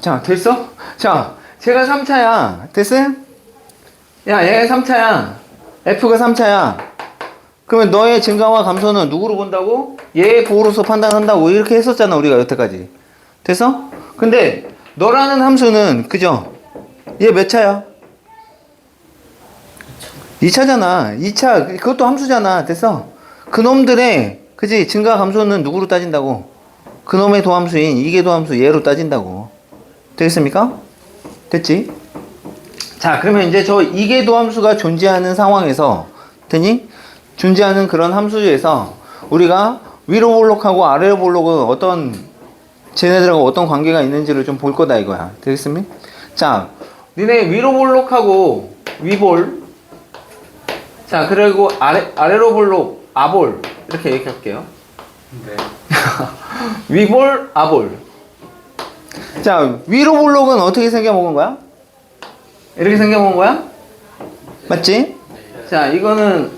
자, 됐어? 자, 제가 3차야. 됐어? 야, 얘가 3차야. F가 3차야. 그러면 너의 증가와 감소는 누구로 본다고? 얘의 부호로서 판단한다고. 이렇게 했었잖아, 우리가 여태까지. 됐어? 근데 너라는 함수는, 그죠? 얘 몇 차야? 2차잖아. 2차, 그것도 함수잖아. 됐어? 그놈들의, 그지? 증가 감소는 누구로 따진다고? 그놈의 도함수인 이계 도함수 얘로 따진다고. 되겠습니까? 됐지? 자, 그러면 이제 저 이계 도함수가 존재하는 상황에서, 되니? 존재하는 그런 함수에서 우리가 위로 볼록하고 아래로 볼록은 어떤, 쟤네들하고 어떤 관계가 있는지를 좀 볼 거다 이거야. 되겠습니까? 자, 니네 위로 볼록하고 위볼, 자, 그리고 아래로 볼록 아볼, 이렇게 얘기할게요. 네. 위볼, 아볼. 자, 위로 볼록은 어떻게 생겨먹은 거야? 이렇게 생겨먹은 거야? 맞지? 자, 이거는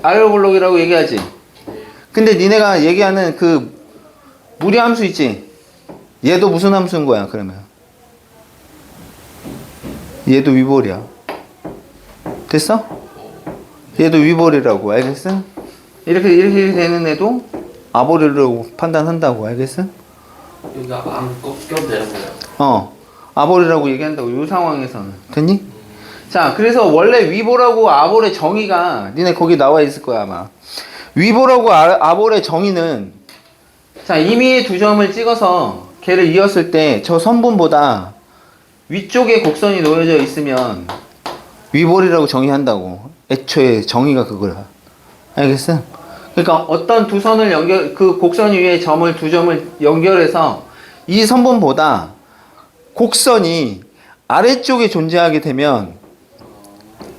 아래로 볼록이라고 얘기하지. 근데 니네가 얘기하는 그 무리 함수 있지? 얘도 무슨 함수인 거야, 그러면? 얘도 위볼이야. 됐어? 얘도 위볼이라고, 알겠어? 이렇게 되는 애도 아볼이라고 판단한다고, 알겠어? 여기가 안 꺾여도 되는 거예요. 아볼이라고 얘기한다고, 이 상황에서는. 됐니? 자, 그래서 원래 위볼하고 아볼의 정의가, 니네 거기 나와 있을 거야, 아마. 위볼하고 아볼의 정의는, 자, 임의의 두 점을 찍어서 걔를 이었을 때 저 선분보다 위쪽에 곡선이 놓여져 있으면 위볼이라고 정의한다고. 애초에 정의가 그거야. 알겠어? 그러니까 어떤 두 선을 그 곡선 위에 두 점을 연결해서 이 선분보다 곡선이 아래쪽에 존재하게 되면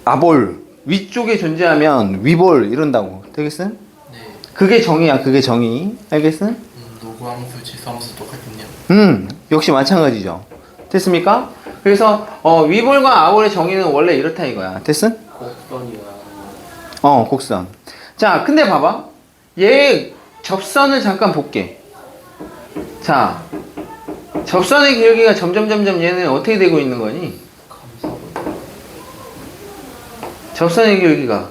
아볼, 위쪽에 존재하면 위볼 이런다고. 되겠어? 네. 그게 정의야, 그게 정의. 알겠어? 노구함수, 지수함수 똑같겠네요. 역시 마찬가지죠. 됐습니까? 그래서 위볼과 아볼의 정의는 원래 이렇다 이거야. 됐어? 곡선이야. 곡선. 자, 근데 봐봐. 얘 접선을 잠깐 볼게. 자, 접선의 기울기가 점점 얘는 어떻게 되고 있는 거니? 접선의 기울기가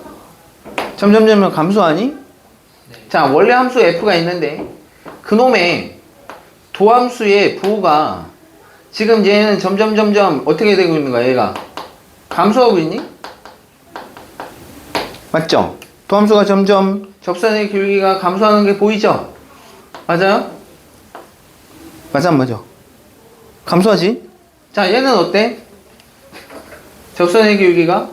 점점 감소하니? 자, 원래 함수 f가 있는데 그놈의 도함수의 부호가 지금 얘는 점점 어떻게 되고 있는 거야, 얘가? 감소하고 있니? 맞죠? 도함수가 점점 접선의 기울기가 감소하는 게 보이죠? 맞아요? 맞아, 안 맞아? 감소하지? 자, 얘는 어때? 접선의 기울기가?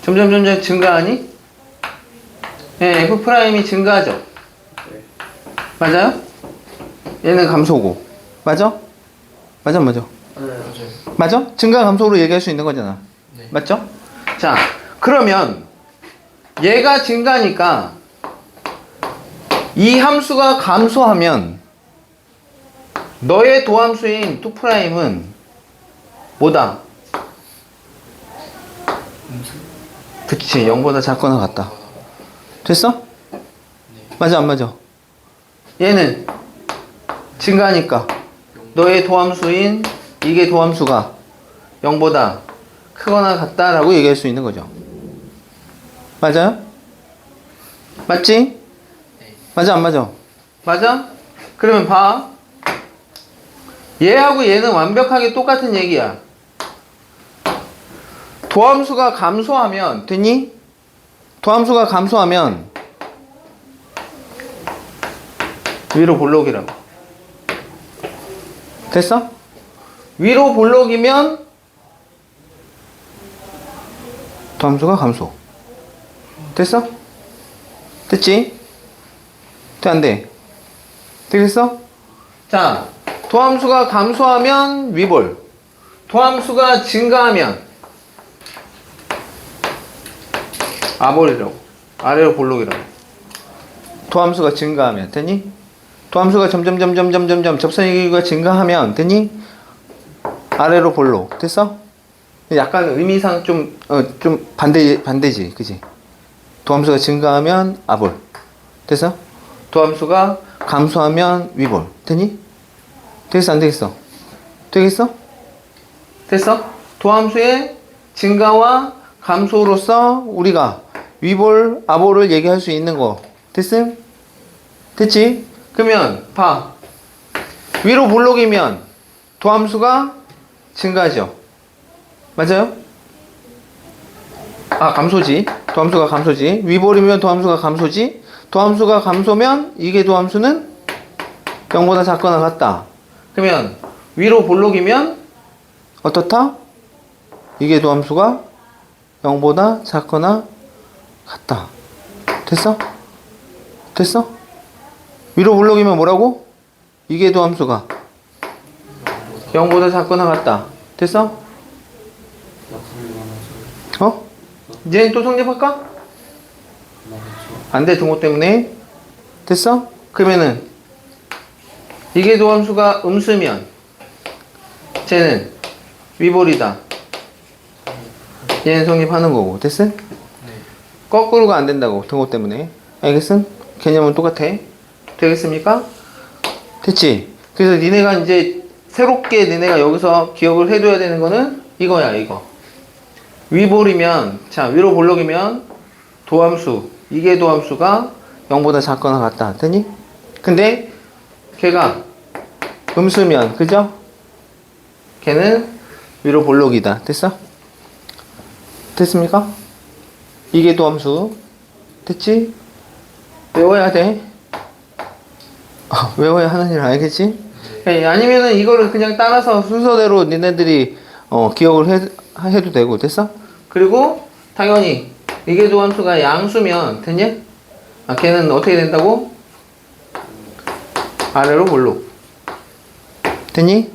점점 증가하니? 네, F'이 증가하죠? 맞아요? 얘는 감소고. 맞아? 맞아, 안 맞아? 맞아? 증가 감소로 얘기할 수 있는 거잖아. 네. 맞죠? 자, 그러면 얘가 증가하니까 이 함수가 감소하면 너의 도함수인 2'은 뭐다? 그치, 0보다 작거나 같다. 됐어? 맞아, 안 맞아? 얘는 증가하니까 너의 도함수인 이게 도함수가 0보다 크거나 같다라고 얘기할 수 있는 거죠. 맞아요? 맞지? 맞아, 안 맞아? 맞아? 그러면 봐. 얘하고 얘는 완벽하게 똑같은 얘기야. 도함수가 감소하면 됐니? 도함수가 감소하면 위로 볼록이라고. 됐어? 위로 볼록이면 도함수가 감소. 됐어? 됐지? 돼, 안 돼? 되겠어? 자, 도함수가 감소하면 위볼, 도함수가 증가하면 아볼이라고. 아래로 볼록이라고. 도함수가 증가하면 됐니? 도함수가 점점 접선의 기울기가 증가하면 됐니? 아래로 볼록. 됐어? 약간 의미상 좀 반대지, 그지? 도함수가 증가하면 아볼. 됐어? 도함수가 감소하면 위볼. 됐니? 되겠어, 안 되겠어? 되겠어? 됐어? 도함수의 증가와 감소로서 우리가 위볼, 아볼을 얘기할 수 있는 거. 됐음? 됐지? 그러면 봐. 위로 볼록이면 도함수가 증가하죠. 맞아요? 아, 감소지. 도함수가 감소지. 위볼이면 도함수가 감소지. 도함수가 감소면 이게 도함수는 0보다 작거나 같다. 그러면 위로 볼록이면 어떻다? 이게 도함수가 0보다 작거나 같다. 됐어? 됐어? 위로 볼록이면 뭐라고? 이게 도함수가 0보다 작거나 같다. 됐어? 어? 이제 또 성립할까? 안 돼, 등호 때문에. 됐어? 그러면은 이게 도함수가 음수면 쟤는 위볼이다. 얘는 성립하는 거고. 됐어? 네. 거꾸로가 안 된다고, 등호 때문에. 알겠음? 개념은 똑같아. 되겠습니까? 됐지? 그래서 니네가 이제 새롭게 니네가 여기서 기억을 해둬야 되는 거는 이거야, 이거. 위볼이면, 자, 위로 볼록이면 도함수, 이게 도함수가 0보다 작거나 같다. 됐니? 근데 걔가 음수면, 그죠? 걔는 위로 볼록이다. 됐어? 됐습니까? 이게 도함수. 됐지? 외워야 돼. 외워야 하는 일 알겠지? 아니면은 이거를 그냥 따라서 순서대로 니네들이 기억을 해도 되고. 됐어? 그리고 당연히 이게 도함수가 양수면 됐니? 아, 걔는 어떻게 된다고? 아래로 볼록. 됐니?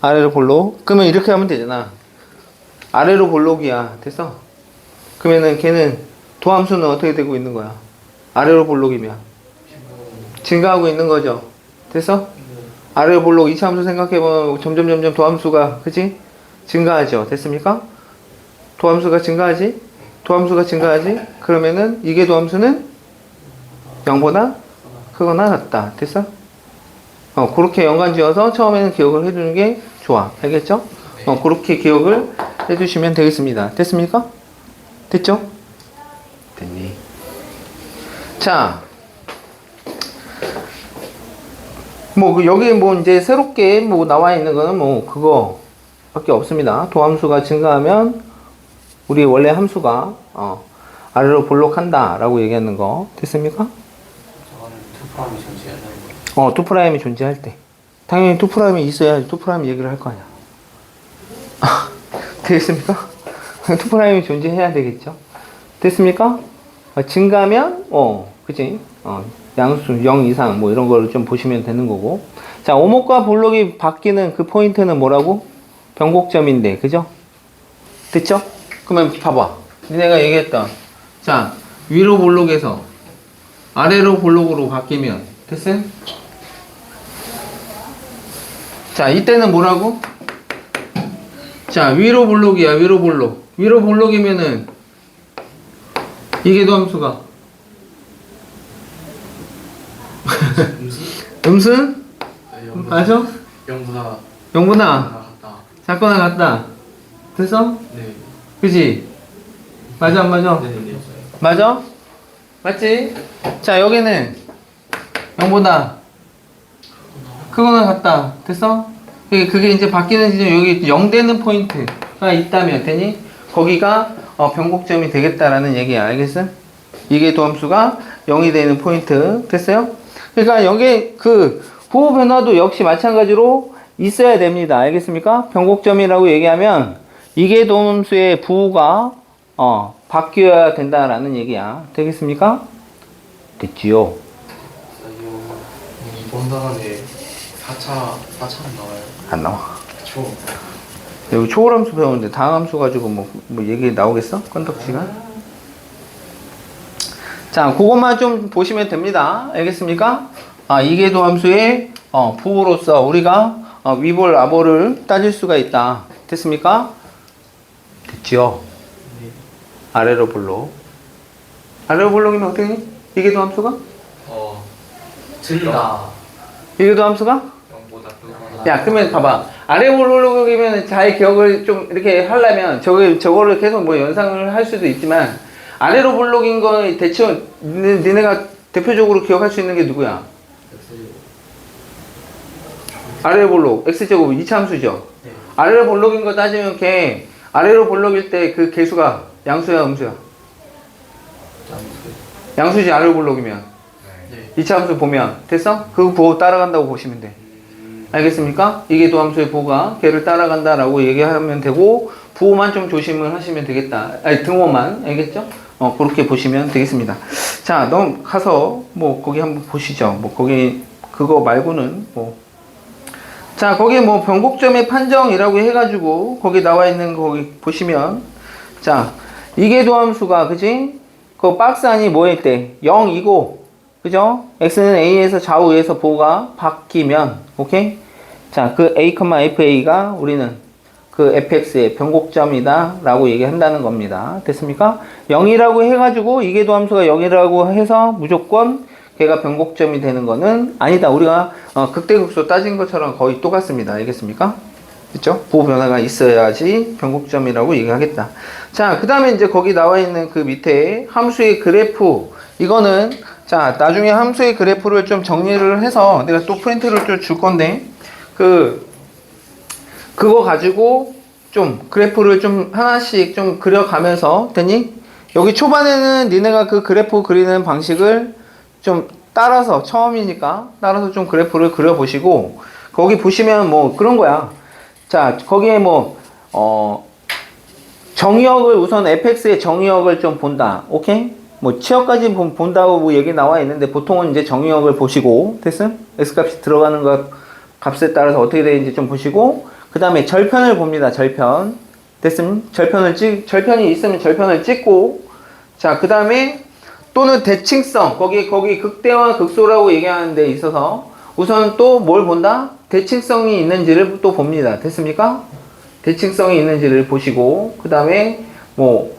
아래로 볼록. 그러면 이렇게 하면 되잖아. 아래로 볼록이야. 됐어? 그러면은 걔는 도함수는 어떻게 되고 있는 거야? 아래로 볼록이면 증가하고 있는 거죠. 됐어? 아래로 볼록 이차함수 생각해보면 점점 도함수가, 그치? 증가하죠. 됐습니까? 도함수가 증가하지? 도함수가 증가하지? 그러면은 이게 도함수는 0보다 크거나 같다. 됐어? 그렇게 연관 지어서 처음에는 기억을 해주는 게 좋아. 알겠죠? 그렇게 기억을 해주시면 되겠습니다. 됐습니까? 됐죠? 됐니? 자, 여기 이제 새롭게 나와 있는 거는 그거 밖에 없습니다. 도함수가 증가하면 우리 원래 함수가 아래로 볼록한다 라고 얘기하는 거. 됐습니까? 저거는 투프라임이 존재하는 거. 투프라임이 존재할 때. 당연히 투프라임이 있어야 투프라임 얘기를 할 거 아니야. 되겠습니까? 투프라임이 존재해야 되겠죠. 됐습니까? 증가하면 그치? 양수 0 이상 이런 거를 좀 보시면 되는 거고. 자, 오목과 볼록이 바뀌는 그 포인트는 뭐라고? 변곡점인데, 그죠? 됐죠? 그러면 봐봐. 니네가 얘기했던, 자, 위로 볼록에서 아래로 볼록으로 바뀌면 됐어요? 자, 이때는 뭐라고? 자, 위로 볼록이야. 위로 볼록. 위로 볼록이면은 이게 도함수가 음수? 맞아? 0보다 같다. 작거나 같다. 됐어? 네. 그지? 맞아, 안 맞아? 네. 맞아? 맞지? 자, 여기는 0보다 크거나 같다. 됐어? 그게 이제 바뀌는 지점, 여기 0 되는 포인트가 있다면, 되니? 거기가 변곡점이 되겠다라는 얘기야. 알겠어? 이게 도함수가 0이 되는 포인트. 됐어요? 그러니까 여기 부호 변화도 역시 마찬가지로 있어야 됩니다. 알겠습니까? 변곡점이라고 얘기하면 이게 도함수의 부호가 바뀌어야 된다라는 얘기야. 되겠습니까? 됐지요? 이번 단원에 4차는 나와요. 안 나와. 초. 여기 초월함수 배우는데 다항함수 가지고 뭐 얘기 나오겠어? 건덕 시간? 자, 그것만 좀 보시면 됩니다. 알겠습니까? 이게 도함수의 부호로서 우리가 위볼, 아볼을 따질 수가 있다. 됐습니까? 됐지요? 네. 아래로 볼록. 아래로 볼록이면 어떻게 해? 이게 도함수가? 증가. 이게 도함수가? 0보다 크거나. 야, 그러면 봐봐. 아래 볼록이면 잘 기억을 좀 이렇게 하려면 저거를 계속 연상을 할 수도 있지만 아래로 볼록인 거 대체 니네가 대표적으로 기억할 수 있는 게 누구야? 아래로 볼록 x제곱 이차함수죠. 네. 아래로 볼록인 거 따지면 걔 아래로 볼록일 때 그 개수가 양수야 음수야? 양수지 아래로 볼록이면. 네. 이차함수 보면 됐어? 그 부호 따라간다고 보시면 돼. 알겠습니까? 이게 도함수의 부호가 걔를 따라간다라고 얘기하면 되고 부호만 좀 조심을 하시면 되겠다. 아니 등호만 알겠죠? 그렇게 보시면 되겠습니다. 자, 넘가서 뭐 거기 한번 보시죠. 뭐 거기 그거 말고는 뭐 자, 거기 뭐 변곡점의 판정이라고 해가지고 거기 나와 있는 거 거기 보시면 자, 이게 도함수가 그지? 그 박스 안이 뭐일 때 0이고 그죠? x는 a에서 좌우에서 부호가 바뀌면 오케이? 자, 그 a, fa가 우리는 그 fx의 변곡점이다 라고 얘기한다는 겁니다. 됐습니까? 0이라고 해가지고 이게 도함수가 0이라고 해서 무조건 걔가 변곡점이 되는 거는 아니다. 우리가 극대극소 따진 것처럼 거의 똑같습니다. 알겠습니까? 그쵸? 부호 변화가 있어야지 변곡점이라고 얘기하겠다. 자, 그 다음에 이제 거기 나와 있는 그 밑에 함수의 그래프 이거는 자, 나중에 함수의 그래프를 좀 정리를 해서 내가 또 프린트를 좀 줄 건데 그거 가지고 좀 그래프를 좀 하나씩 좀 그려가면서 됐니? 여기 초반에는 니네가 그 그래프 그리는 방식을 좀 따라서 처음이니까 따라서 좀 그래프를 그려보시고 거기 보시면 뭐 그런 거야. 자, 거기에 뭐 정의역을 우선 fx의 정의역을 좀 본다. 오케이? 뭐 치역까지 본다고 뭐 얘기 나와 있는데 보통은 이제 정의역을 보시고 됐음? x값이 들어가는 것 값에 따라서 어떻게 되는지 좀 보시고 그 다음에 절편을 봅니다. 절편 됐음? 절편이 있으면 절편을 찍고 자, 그 다음에 또는 대칭성 거기 극대와 극소라고 얘기하는 데 있어서 우선 또 뭘 본다? 대칭성이 있는지를 또 봅니다. 됐습니까? 대칭성이 있는지를 보시고 그 다음에 뭐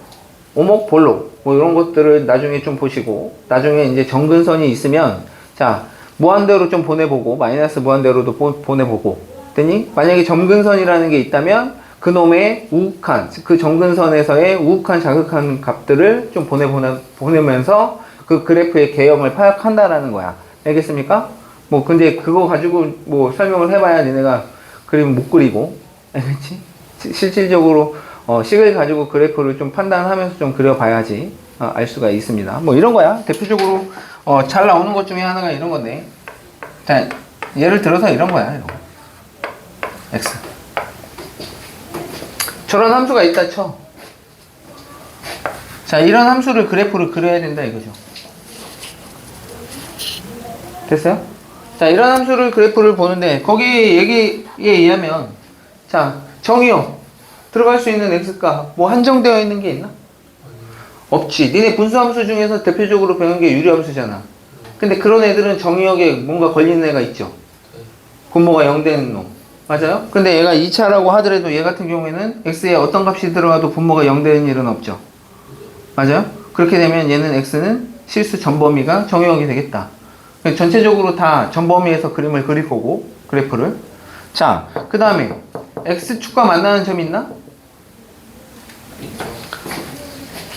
오목 볼록 뭐 이런 것들을 나중에 좀 보시고 나중에 이제 정근선이 있으면 자 무한대로 좀 보내보고 마이너스 무한대로도 보내보고 됐니? 만약에 정근선이라는 게 있다면 그놈의 우극한 그 정근선에서의 우극한 자극한 값들을 좀 보내면서 그 그래프의 개형을 파악한다라는 거야. 알겠습니까? 뭐 근데 그거 가지고 뭐 설명을 해봐야 니네가 그림 못 그리고 알겠지? 실질적으로 식을 가지고 그래프를 좀 판단하면서 좀 그려봐야지 알 수가 있습니다. 뭐 이런 거야. 대표적으로 잘 나오는 것 중에 하나가 이런 건데 자 예를 들어서 이런 거야. 이런 거. x 저런 함수가 있다 쳐. 자 이런 함수를 그래프를 그려야 된다 이거죠. 됐어요? 자 이런 함수를 그래프를 보는데 거기 얘기에 의하면 자 정의요 들어갈 수 있는 x가 뭐 한정되어 있는 게 있나? 없지. 니네 분수함수 중에서 대표적으로 배운 게 유리함수잖아. 근데 그런 애들은 정의역에 뭔가 걸리는 애가 있죠. 분모가 0 되는 놈. 맞아요? 근데 얘가 2차라고 하더라도 얘 같은 경우에는 x에 어떤 값이 들어가도 분모가 0 되는 일은 없죠. 맞아요? 그렇게 되면 얘는 x는 실수 전범위가 정의역이 되겠다. 전체적으로 다 전범위에서 그림을 그릴 거고 그래프를. 자, 그 다음에 x축과 만나는 점이 있나?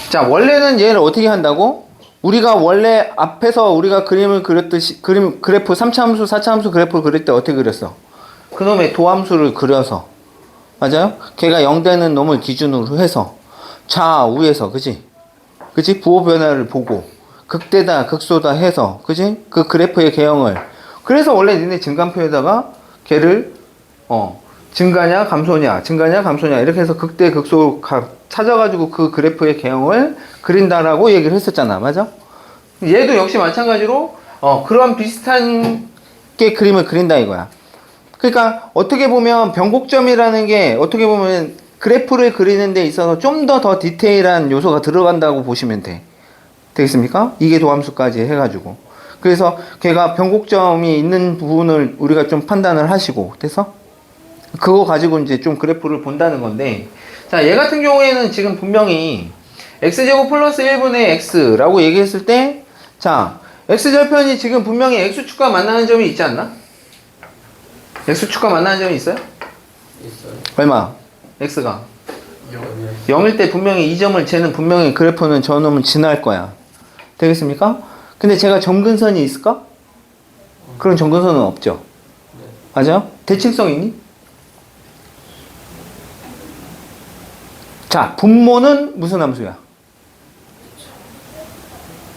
자, 원래는 얘를 어떻게 한다고? 우리가 원래 앞에서 우리가 그림을 그렸듯이 그래프 3차 함수, 4차 함수 그래프를 그릴 때 어떻게 그렸어? 그놈의 도함수를 그려서 맞아요? 걔가 0 되는 놈을 기준으로 해서 좌우에서 그지? 부호 변화를 보고 극대다 극소다 해서 그지? 그 그래프의 개형을 그래서 원래 니네 증간표에다가 걔를 증가냐 감소냐 이렇게 해서 극대 극소 찾아가지고 그 그래프의 개형을 그린다라고 얘기를 했었잖아. 맞아? 얘도 역시 마찬가지로 그런 비슷한 게 그림을 그린다 이거야. 그러니까 어떻게 보면 변곡점이라는 게 어떻게 보면 그래프를 그리는 데 있어서 좀 더 디테일한 요소가 들어간다고 보시면 되겠습니까? 이게 도함수까지 해가지고 그래서 걔가 변곡점이 있는 부분을 우리가 좀 판단을 하시고 돼서 그거 가지고 이제 좀 그래프를 본다는 건데 자, 얘 같은 경우에는 지금 분명히 x제곱 플러스 1분의 x라고 얘기했을 때 자, x절편이 지금 분명히 x축과 만나는 점이 있지 않나? x축과 만나는 점이 있어요? 있어요. 얼마? x가 0이요. 0일 때 분명히 이 점을 쟤는 분명히 그래프는 저놈은 지날 거야. 되겠습니까? 근데 제가 점근선이 있을까? 그런 점근선은 없죠. 맞아요? 대칭성 있니? 자, 분모는 무슨 함수야?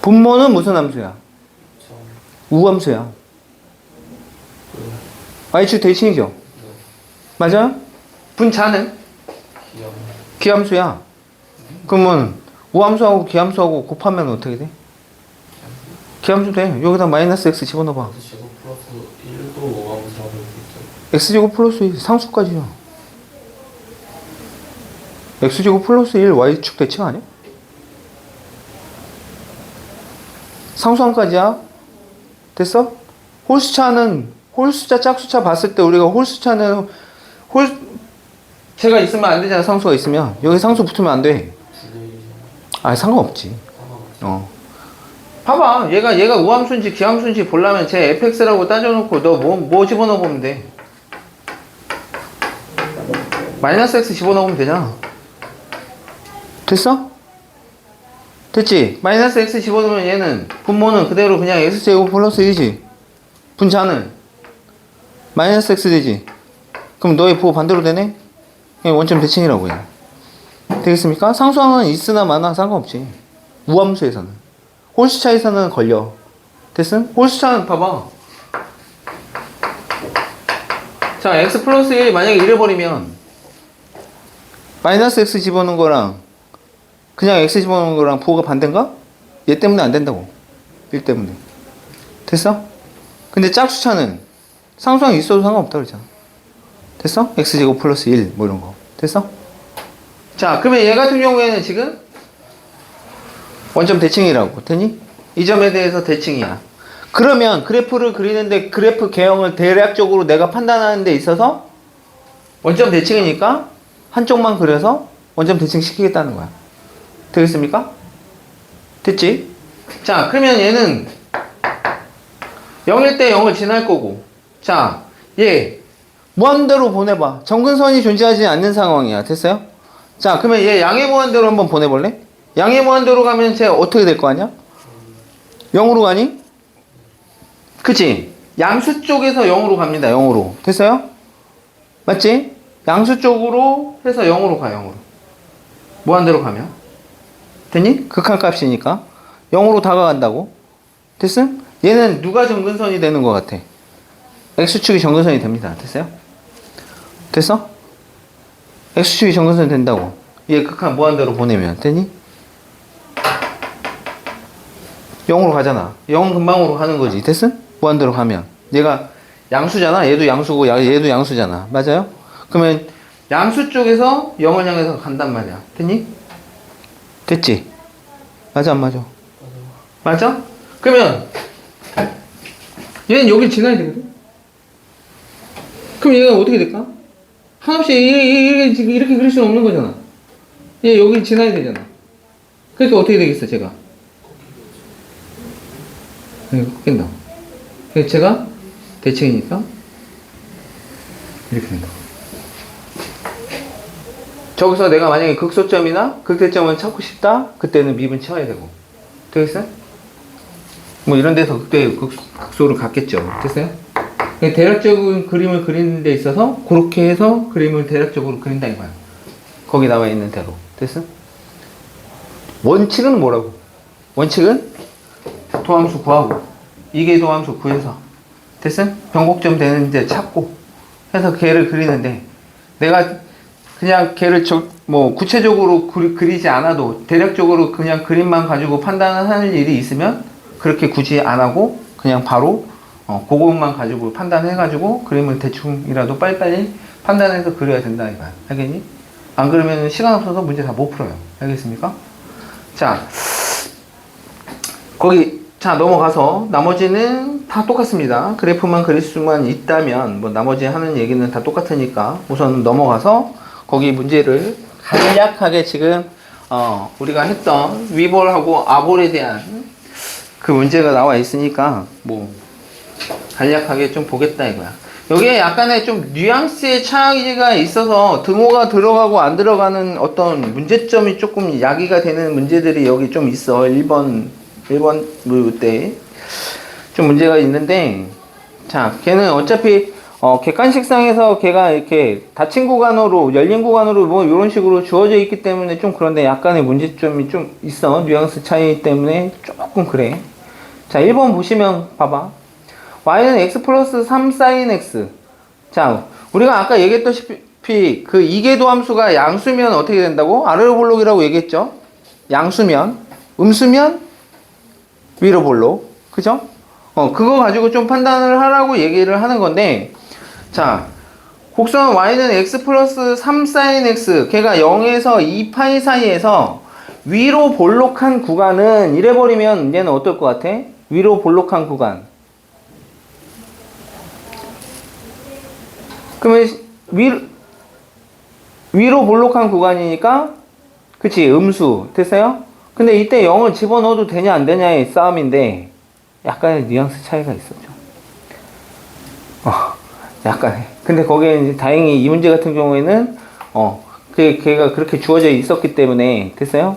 분모는 무슨 함수야? 우함수야. y축 대칭이죠? 맞아요? 분자는? 기함수야. 그러면 우함수하고 기함수하고 곱하면 어떻게 돼? 기함수 돼. 여기다 마이너스 x 집어넣어봐. 제곱 플러스 1도 5하고 4하고 있죠. x제곱 플러스 1 상수까지요. x제곱 플러스 1 y축 대칭 아니야? 상수함까지야. 됐어? 홀수차는 홀수차 짝수차 봤을 때 우리가 홀수차는 제가 있으면 안 되잖아. 상수가 있으면 여기 상수 붙으면 안 돼. 아 상관없지. 봐봐. 얘가 우함수인지 기함수인지 보려면 제 fx라고 따져놓고 너 뭐 집어넣어보면 돼. 마이너스 x 집어넣으면 되잖아. 됐어? 됐지? 마이너스 x 집어넣으면 얘는 분모는 그대로 그냥 x제곱 플러스 1이지. 분자는 마이너스 x 되지. 그럼 너의 부호 반대로 되네? 그냥 원점 대칭이라고 해. 되겠습니까? 상수항은 있으나 마나 상관없지. 우함수에서는. 홀수차에서는 걸려. 됐음? 홀수차는 봐봐. 자, x 플러스 1 만약에 잃어버리면 마이너스 x 집어넣은 거랑 그냥 x 집어넣은 거랑 부호가 반대인가? 얘 때문에 안 된다고. 1 때문에. 됐어? 근데 짝수차는 상수항이 있어도 상관없다 그러잖아. 됐어? x제곱 플러스 1 뭐 이런 거. 됐어? 자, 그러면 얘 같은 경우에는 지금 원점 대칭이라고. 됐니? 이 점에 대해서 대칭이야. 그러면 그래프를 그리는데 그래프 개형을 대략적으로 내가 판단하는 데 있어서 원점 대칭이니까 한쪽만 그려서 원점 대칭 시키겠다는 거야. 되겠습니까? 됐지? 자, 그러면 얘는 0일 때 0을 지날 거고. 자, 얘 무한대로 보내봐. 점근선이 존재하지 않는 상황이야. 됐어요? 자, 그러면 얘 양의 무한대로 한번 보내볼래? 양의 무한대로 가면 쟤 어떻게 될 거 아니야? 0으로 가니? 그치? 양수 쪽에서 0으로 갑니다. 0으로. 됐어요? 맞지? 양수 쪽으로 해서 0으로 가. 0으로. 무한대로 가면. 됐니? 극한값이니까 0으로 다가간다고. 됐음? 얘는 누가 점근선이 되는 것 같아? X축이 점근선이 됩니다. 됐어요? 됐어? X축이 점근선이 된다고. 얘 극한 무한대로 보내면. 됐니? 0으로 가잖아. 0 근방으로 가는 거지. 됐음? 무한대로 가면. 얘가 양수잖아. 얘도 양수고 얘도 양수잖아. 맞아요? 그러면 양수 쪽에서 0을 향해서 간단 말이야. 됐니? 됐지? 맞아 안 맞아? 맞아? 그러면 얘는 여길 지나야 되거든? 그럼 얘가 어떻게 될까? 한없이 이렇게 그릴 수는 없는 거잖아. 얘 여길 지나야 되잖아. 그러니까 어떻게 되겠어 제가? 이거 꺾인다. 그래서 제가 대칭이니까 이렇게 된다. 저기서 내가 만약에 극소점이나 극대점을 찾고 싶다? 그때는 미분 채워야 되고. 되겠어요? 뭐 이런 데서 극소를 갖겠죠. 됐어요? 대략적인 그림을 그리는 데 있어서 그렇게 해서 그림을 대략적으로 그린다 이거야. 거기 나와 있는 대로. 됐어? 원칙은 뭐라고? 원칙은 도함수 구하고 이게 도함수 구해서 됐어? 변곡점 되는데 찾고 해서 걔를 그리는데 내가 그냥 걔를 뭐 구체적으로 그리지 않아도 대략적으로 그냥 그림만 가지고 판단하는 일이 있으면 그렇게 굳이 안 하고 그냥 바로 그것만 가지고 판단해가지고 그림을 대충이라도 빨리빨리 판단해서 그려야 된다 이거야. 알겠니? 안 그러면 시간 없어서 문제 다 못 풀어요. 알겠습니까? 자, 자 넘어가서 나머지는 다 똑같습니다. 그래프만 그릴 수만 있다면 뭐 나머지 하는 얘기는 다 똑같으니까 우선 넘어가서 거기 문제를 간략하게 지금 우리가 했던 위볼하고 아볼에 대한 그 문제가 나와 있으니까 뭐 간략하게 좀 보겠다 이거야. 여기에 약간의 좀 뉘앙스의 차이가 있어서 등호가 들어가고 안 들어가는 어떤 문제점이 조금 야기가 되는 문제들이 여기 좀 있어. 1번 때 좀 문제가 있는데, 자, 걔는 어차피 객관식상에서 걔가 이렇게 닫힌 구간으로, 열린 구간으로 뭐 이런 식으로 주어져 있기 때문에 좀 그런데 약간의 문제점이 좀 있어. 뉘앙스 차이 때문에 조금 그래. 자, 1번 보시면 봐봐. y는 x 플러스 3 sin x. 자, 우리가 아까 얘기했다시피 그 이계도 함수가 양수면 어떻게 된다고? 아래로 볼록이라고 얘기했죠. 양수면, 음수면 위로 볼록. 그죠? 그거 가지고 좀 판단을 하라고 얘기를 하는 건데, 자, 곡선 y는 x 플러스 3 sin x, 걔가 0에서 2파이 사이에서 위로 볼록한 구간은, 이래버리면 얘는 어떨 것 같아? 위로 볼록한 구간. 그러면 위로 볼록한 구간이니까, 그치, 음수. 됐어요? 근데 이때 0을 집어넣어도 되냐 안 되냐의 싸움인데, 약간의 뉘앙스 차이가 있었죠. 약간의. 근데 거기에 이제 다행히 이 문제 같은 경우에는, 걔가 그렇게 주어져 있었기 때문에, 됐어요?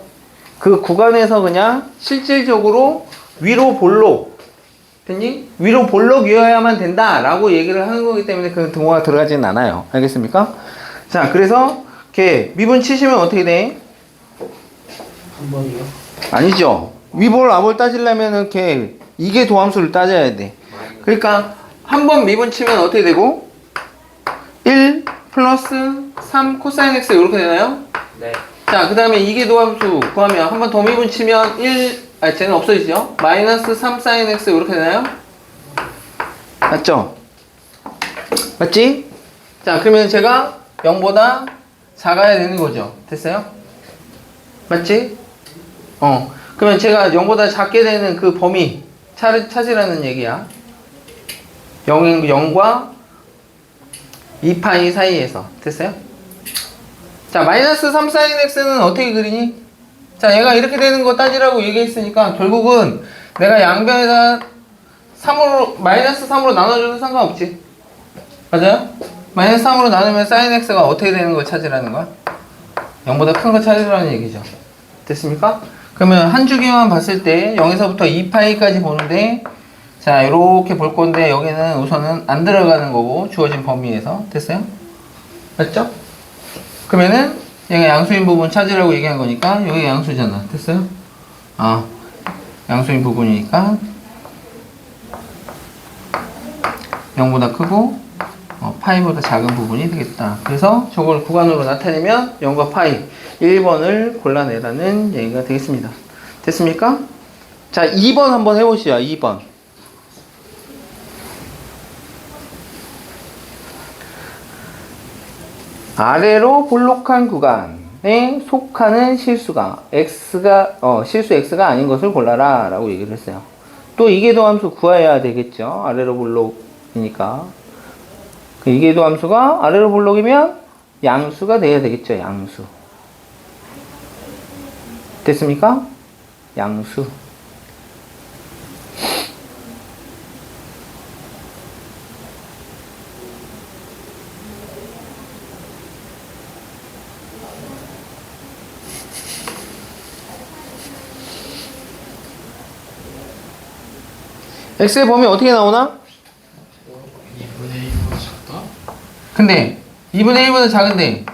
그 구간에서 그냥 실질적으로 위로 볼록, 됐니? 위로 볼록이어야만 된다라고 얘기를 하는 거기 때문에 그 동호가 들어가지는 않아요. 알겠습니까? 자, 그래서 걔 미분 치시면 어떻게 돼? 한 번이요? 아니죠. 위볼 아볼 따지려면은 걔 이게 도함수를 따져야 돼. 그러니까 한 번 미분 치면 어떻게 되고? 1 플러스 3 코사인 x 이렇게 되나요? 네. 자, 그 다음에 이게 도함수 구하면 한 번 더 미분 치면 1, 쟤는 없어지죠? 마이너스 3 사인 x 이렇게 되나요? 맞죠? 맞지? 자, 그러면 제가 0보다 작아야 되는 거죠. 됐어요? 맞지? 그러면 제가 0보다 작게 되는 그 범위 찾으라는 얘기야. 0과 2파이 사이에서. 됐어요? 자, 마이너스 3 사인 x는 어떻게 그리니? 자, 얘가 이렇게 되는 거 따지라고 얘기했으니까 결국은 내가 양변에다 3으로, 마이너스 3으로 나눠줘도 상관없지. 맞아요? 마이너스 3으로 나누면 사인 x가 어떻게 되는 걸 찾으라는 거야? 0보다 큰 거 찾으라는 얘기죠. 됐습니까? 그러면 한 주기만 봤을 때 0에서부터 2파이까지 보는데, 자, 이렇게 볼 건데 여기는 우선은 안 들어가는 거고 주어진 범위에서. 됐어요? 맞죠? 그러면은 얘가 양수인 부분 찾으라고 얘기한 거니까 여기 양수잖아. 됐어요? 양수인 부분이니까 0보다 크고 파이보다 작은 부분이 되겠다. 그래서 저걸 구간으로 나타내면 0과 파이 1번을 골라내라는 얘기가 되겠습니다. 됐습니까? 자, 2번 한번 해보시죠. 2번. 아래로 볼록한 구간에 속하는 실수가 실수 x가 아닌 것을 골라라 라고 얘기를 했어요. 또 이계도함수 구해야 되겠죠. 아래로 볼록이니까. 그 이계도함수가 아래로 볼록이면 양수가 돼야 되겠죠. 양수. 됐습니까? 양수. x의 범위 어떻게 나오나? 2분의 1보다 작다? 근데 2분의 1보다 작은데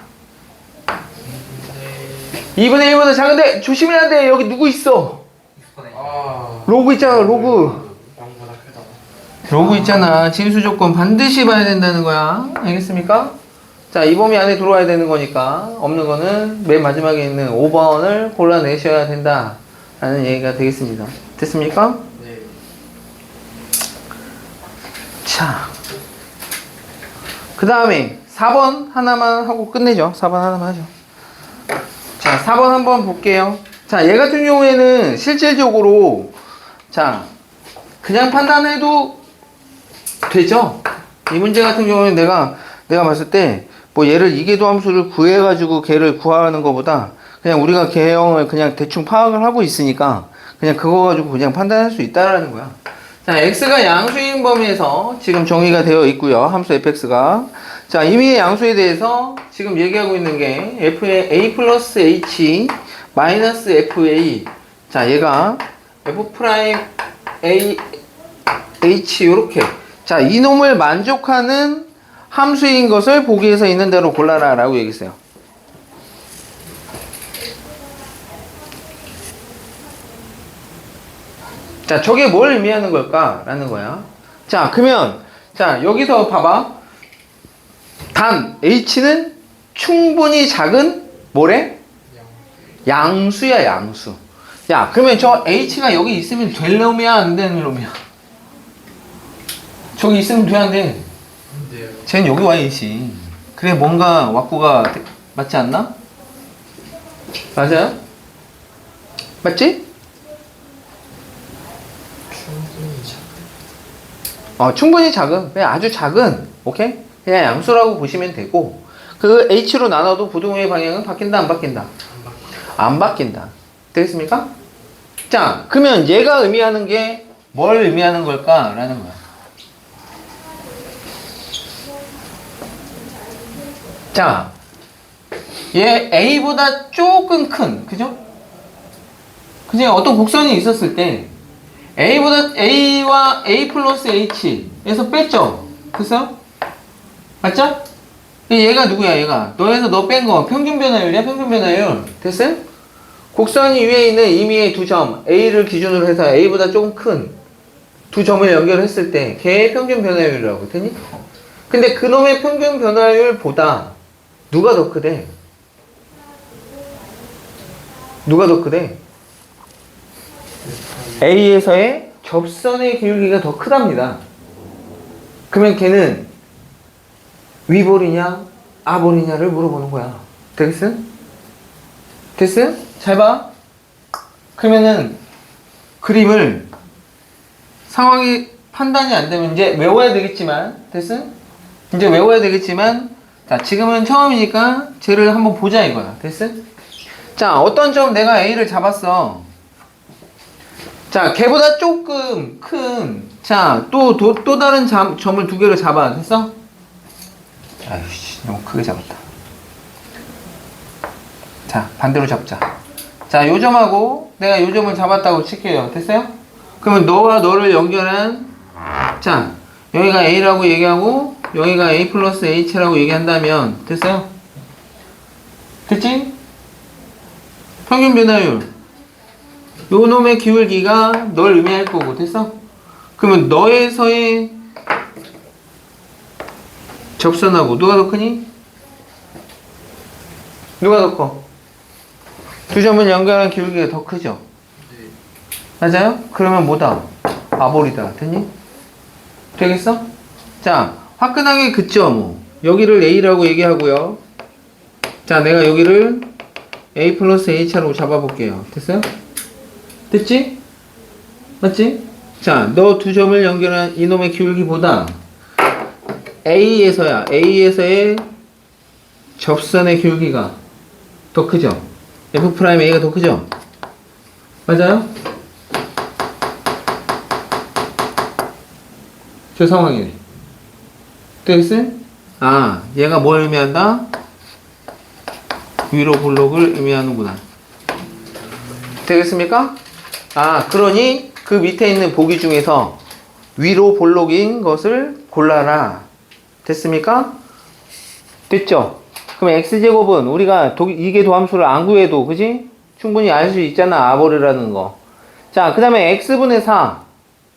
2분의 2분의 1보다 작은데 조심해야 돼. 여기 누구 있어? 로그 있잖아. 로그 0보다 크다. 로그 있잖아. 진수 조건 반드시 봐야 된다는 거야. 알겠습니까? 자, 이 범위 안에 들어와야 되는 거니까 없는 거는 맨 마지막에 있는 5번을 골라내셔야 된다 라는 얘기가 되겠습니다. 됐습니까? 네. 자, 그 다음에 4번 하나만 하고 끝내죠. 4번 하나만 하죠. 자, 4번 한번 볼게요. 자, 얘 같은 경우에는 실질적으로 자, 그냥 판단해도 되죠. 이 문제 같은 경우에는 내가 봤을 때 뭐 얘를 이계도 함수를 구해가지고 걔를 구하는 것보다 그냥 우리가 걔형을 그냥 대충 파악을 하고 있으니까 그냥 그거 가지고 그냥 판단할 수 있다라는 거야. 자, x가 양수인 범위에서 지금 정의가 되어 있고요. 함수 fx가. 자, 이미 양수에 대해서 지금 얘기하고 있는 게 f의 a 플러스 h 마이너스 fa. 자, 얘가 f 프라임 a h 요렇게. 자, 이놈을 만족하는 함수인 것을 보기에서 있는 대로 골라라 라고 얘기했어요. 자, 저게 뭘 의미하는 걸까? 라는 거야. 자, 그러면, 자, 여기서 봐봐. 단, H는 충분히 작은, 뭐래? 양수야, 양수. 야, 그러면 저 H가 여기 있으면 될 놈이야, 안 되는 놈이야? 저기 있으면 돼, 안 돼? 근데요. 쟤는 여기 와야지. 그래, 뭔가 왁구가 맞지 않나? 맞아요? 맞지? 충분히 작은. 충분히 작은, 그냥 아주 작은, 오케이? 그냥 양수라고 보시면 되고, 그 H로 나눠도 부동의 방향은 바뀐다, 안 바뀐다? 안 바뀐다. 되겠습니까? 자, 그러면 얘가 의미하는 게 뭘 의미하는 걸까? 라는 거야. 자, 얘 A보다 조금 큰, 그죠? 그냥 어떤 곡선이 있었을 때, A와 A 플러스 H에서 뺐죠? 됐어요? 맞죠? 얘가 누구야, 얘가? 너에서 너 뺀 거, 평균 변화율이야, 평균 변화율. 됐어요? 곡선이 위에 있는 임의의 두 점, A를 기준으로 해서 A보다 조금 큰 두 점을 연결했을 때, 걔의 평균 변화율이라고 했더니? 근데 그놈의 평균 변화율보다 누가 더 크대? 누가 더 크대? A에서의 접선의 기울기가 더 크답니다. 그러면 걔는 위볼이냐 아볼이냐를 물어보는 거야. 되겠어? 됐어? 잘 봐. 그러면은 그림을 상황이 판단이 안 되면 이제 외워야 되겠지만, 됐어? 이제 외워야 되겠지만, 자, 지금은 처음이니까 쟤를 한번 보자 이거야. 됐어? 자, 어떤 점 내가 A를 잡았어. 자, 걔보다 조금 큰, 자, 또 다른 점을 두 개를 잡아. 됐어? 아이씨, 너무 크게 잡았다. 자, 반대로 잡자. 자, 요 점하고 내가 요 점을 잡았다고 칠게요. 됐어요? 그러면 너와 너를 연결한, 자, 여기가 A라고 얘기하고 여기가 A 플러스 H라고 얘기한다면, 됐어요? 됐지? 평균 변화율, 요 놈의 기울기가 널 의미할 거고, 됐어? 그러면 너에서의 접선하고 누가 더 크니? 누가 더 커? 두 점을 연결한 기울기가 더 크죠? 맞아요? 그러면 뭐다? 아볼이다. 됐니? 되겠어? 자, 화끈하게 긋죠, 뭐. 여기를 A라고 얘기하고요. 자, 내가 여기를 A 플러스 H라고 잡아볼게요. 됐어요? 됐지? 맞지? 자, 너 두 점을 연결한 이놈의 기울기보다 A에서의 접선의 기울기가 더 크죠? F'A가 더 크죠? 맞아요? 저 상황이네. 됐어요? 아, 얘가 뭘 의미한다? 위로 볼록을 의미하는구나. 되겠습니까? 아, 그러니 그 밑에 있는 보기 중에서 위로 볼록인 것을 골라라. 됐습니까? 됐죠? 그럼 x제곱은 우리가 이게 도함수를 안 구해도, 그지? 충분히 알 수 있잖아, 아볼이라는 거. 자, 그 다음에 x분의 4.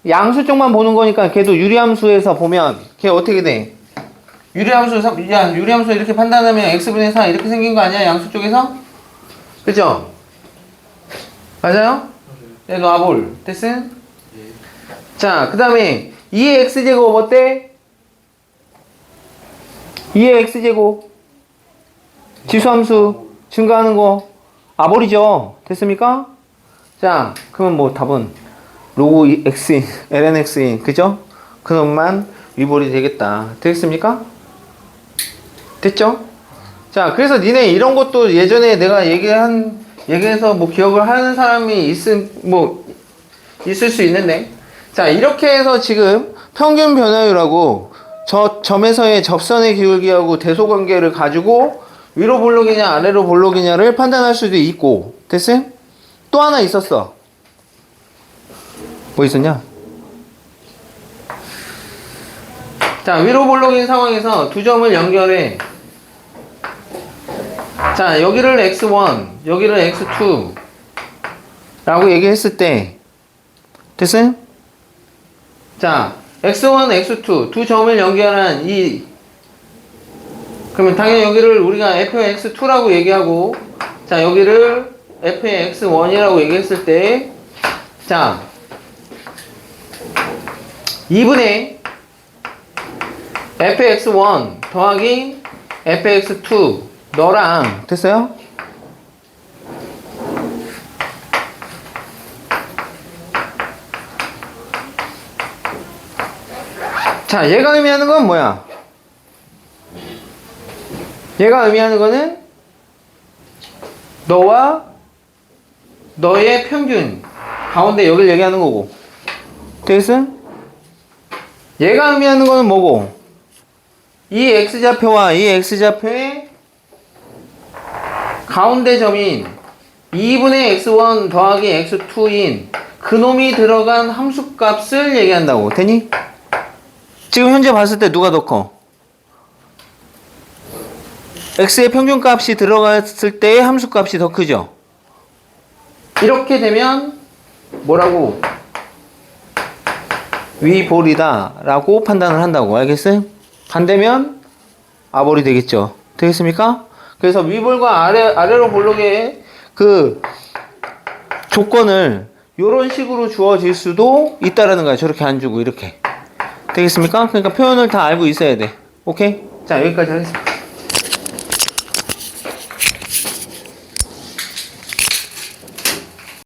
양수 쪽만 보는 거니까 걔도 유리함수에서 보면 걔 어떻게 돼? 유리함수 이렇게 판단하면 x분의 4 이렇게 생긴 거 아니야? 양수 쪽에서? 그죠? 맞아요? 네, 너 아볼. 됐어? 자, 그 다음에 2의 x제곱 어때? 2의 x제곱 지수함수 증가하는 거 아볼이죠? 됐습니까? 자, 그러면 뭐 답은 로그 x인, ln x인, 그죠? 그놈만 위볼이 되겠다. 되겠습니까? 됐죠? 자, 그래서 니네 이런 것도 예전에 내가 얘기해서 뭐 기억을 하는 사람이 있을 수 있는데, 자, 이렇게 해서 지금 평균 변화율하고 저 점에서의 접선의 기울기하고 대소 관계를 가지고 위로 볼록이냐 아래로 볼록이냐를 판단할 수도 있고, 됐어요? 또 하나 있었어. 뭐 있었냐? 자, 위로 볼록인 상황에서 두 점을 연결해. 자, 여기를 x1, 여기를 x2 라고 얘기했을 때 됐어요? 자, x1, x2 두 점을 연결한 이, 그러면 당연히 여기를 우리가 f의 x2라고 얘기하고, 자, 여기를 f의 x1이라고 얘기했을 때, 자, 2분의 fx1 더하기 fx2 너랑 됐어요? 자, 얘가 의미하는 건 뭐야? 얘가 의미하는 거는 너와 너의 평균 가운데 여길 얘기하는 거고, 되겠어? 얘가 의미하는 거는 뭐고? 이 x좌표와 이 x좌표의 가운데 점인 2분의 x1 더하기 x2인 그놈이 들어간 함수값을 얘기한다고. 되니? 지금 현재 봤을 때 누가 더 커? x의 평균값이 들어갔을 때의 함수값이 더 크죠? 이렇게 되면 뭐라고? 위볼이다 라고 판단을 한다고. 알겠어요? 반대면 아볼이 되겠죠. 되겠습니까? 그래서 위볼과 아래로 볼록의 그 조건을 이런 식으로 주어질 수도 있다라는 거야. 저렇게 안 주고 이렇게. 되겠습니까? 그러니까 표현을 다 알고 있어야 돼. 오케이? 자, 여기까지 하겠습니다.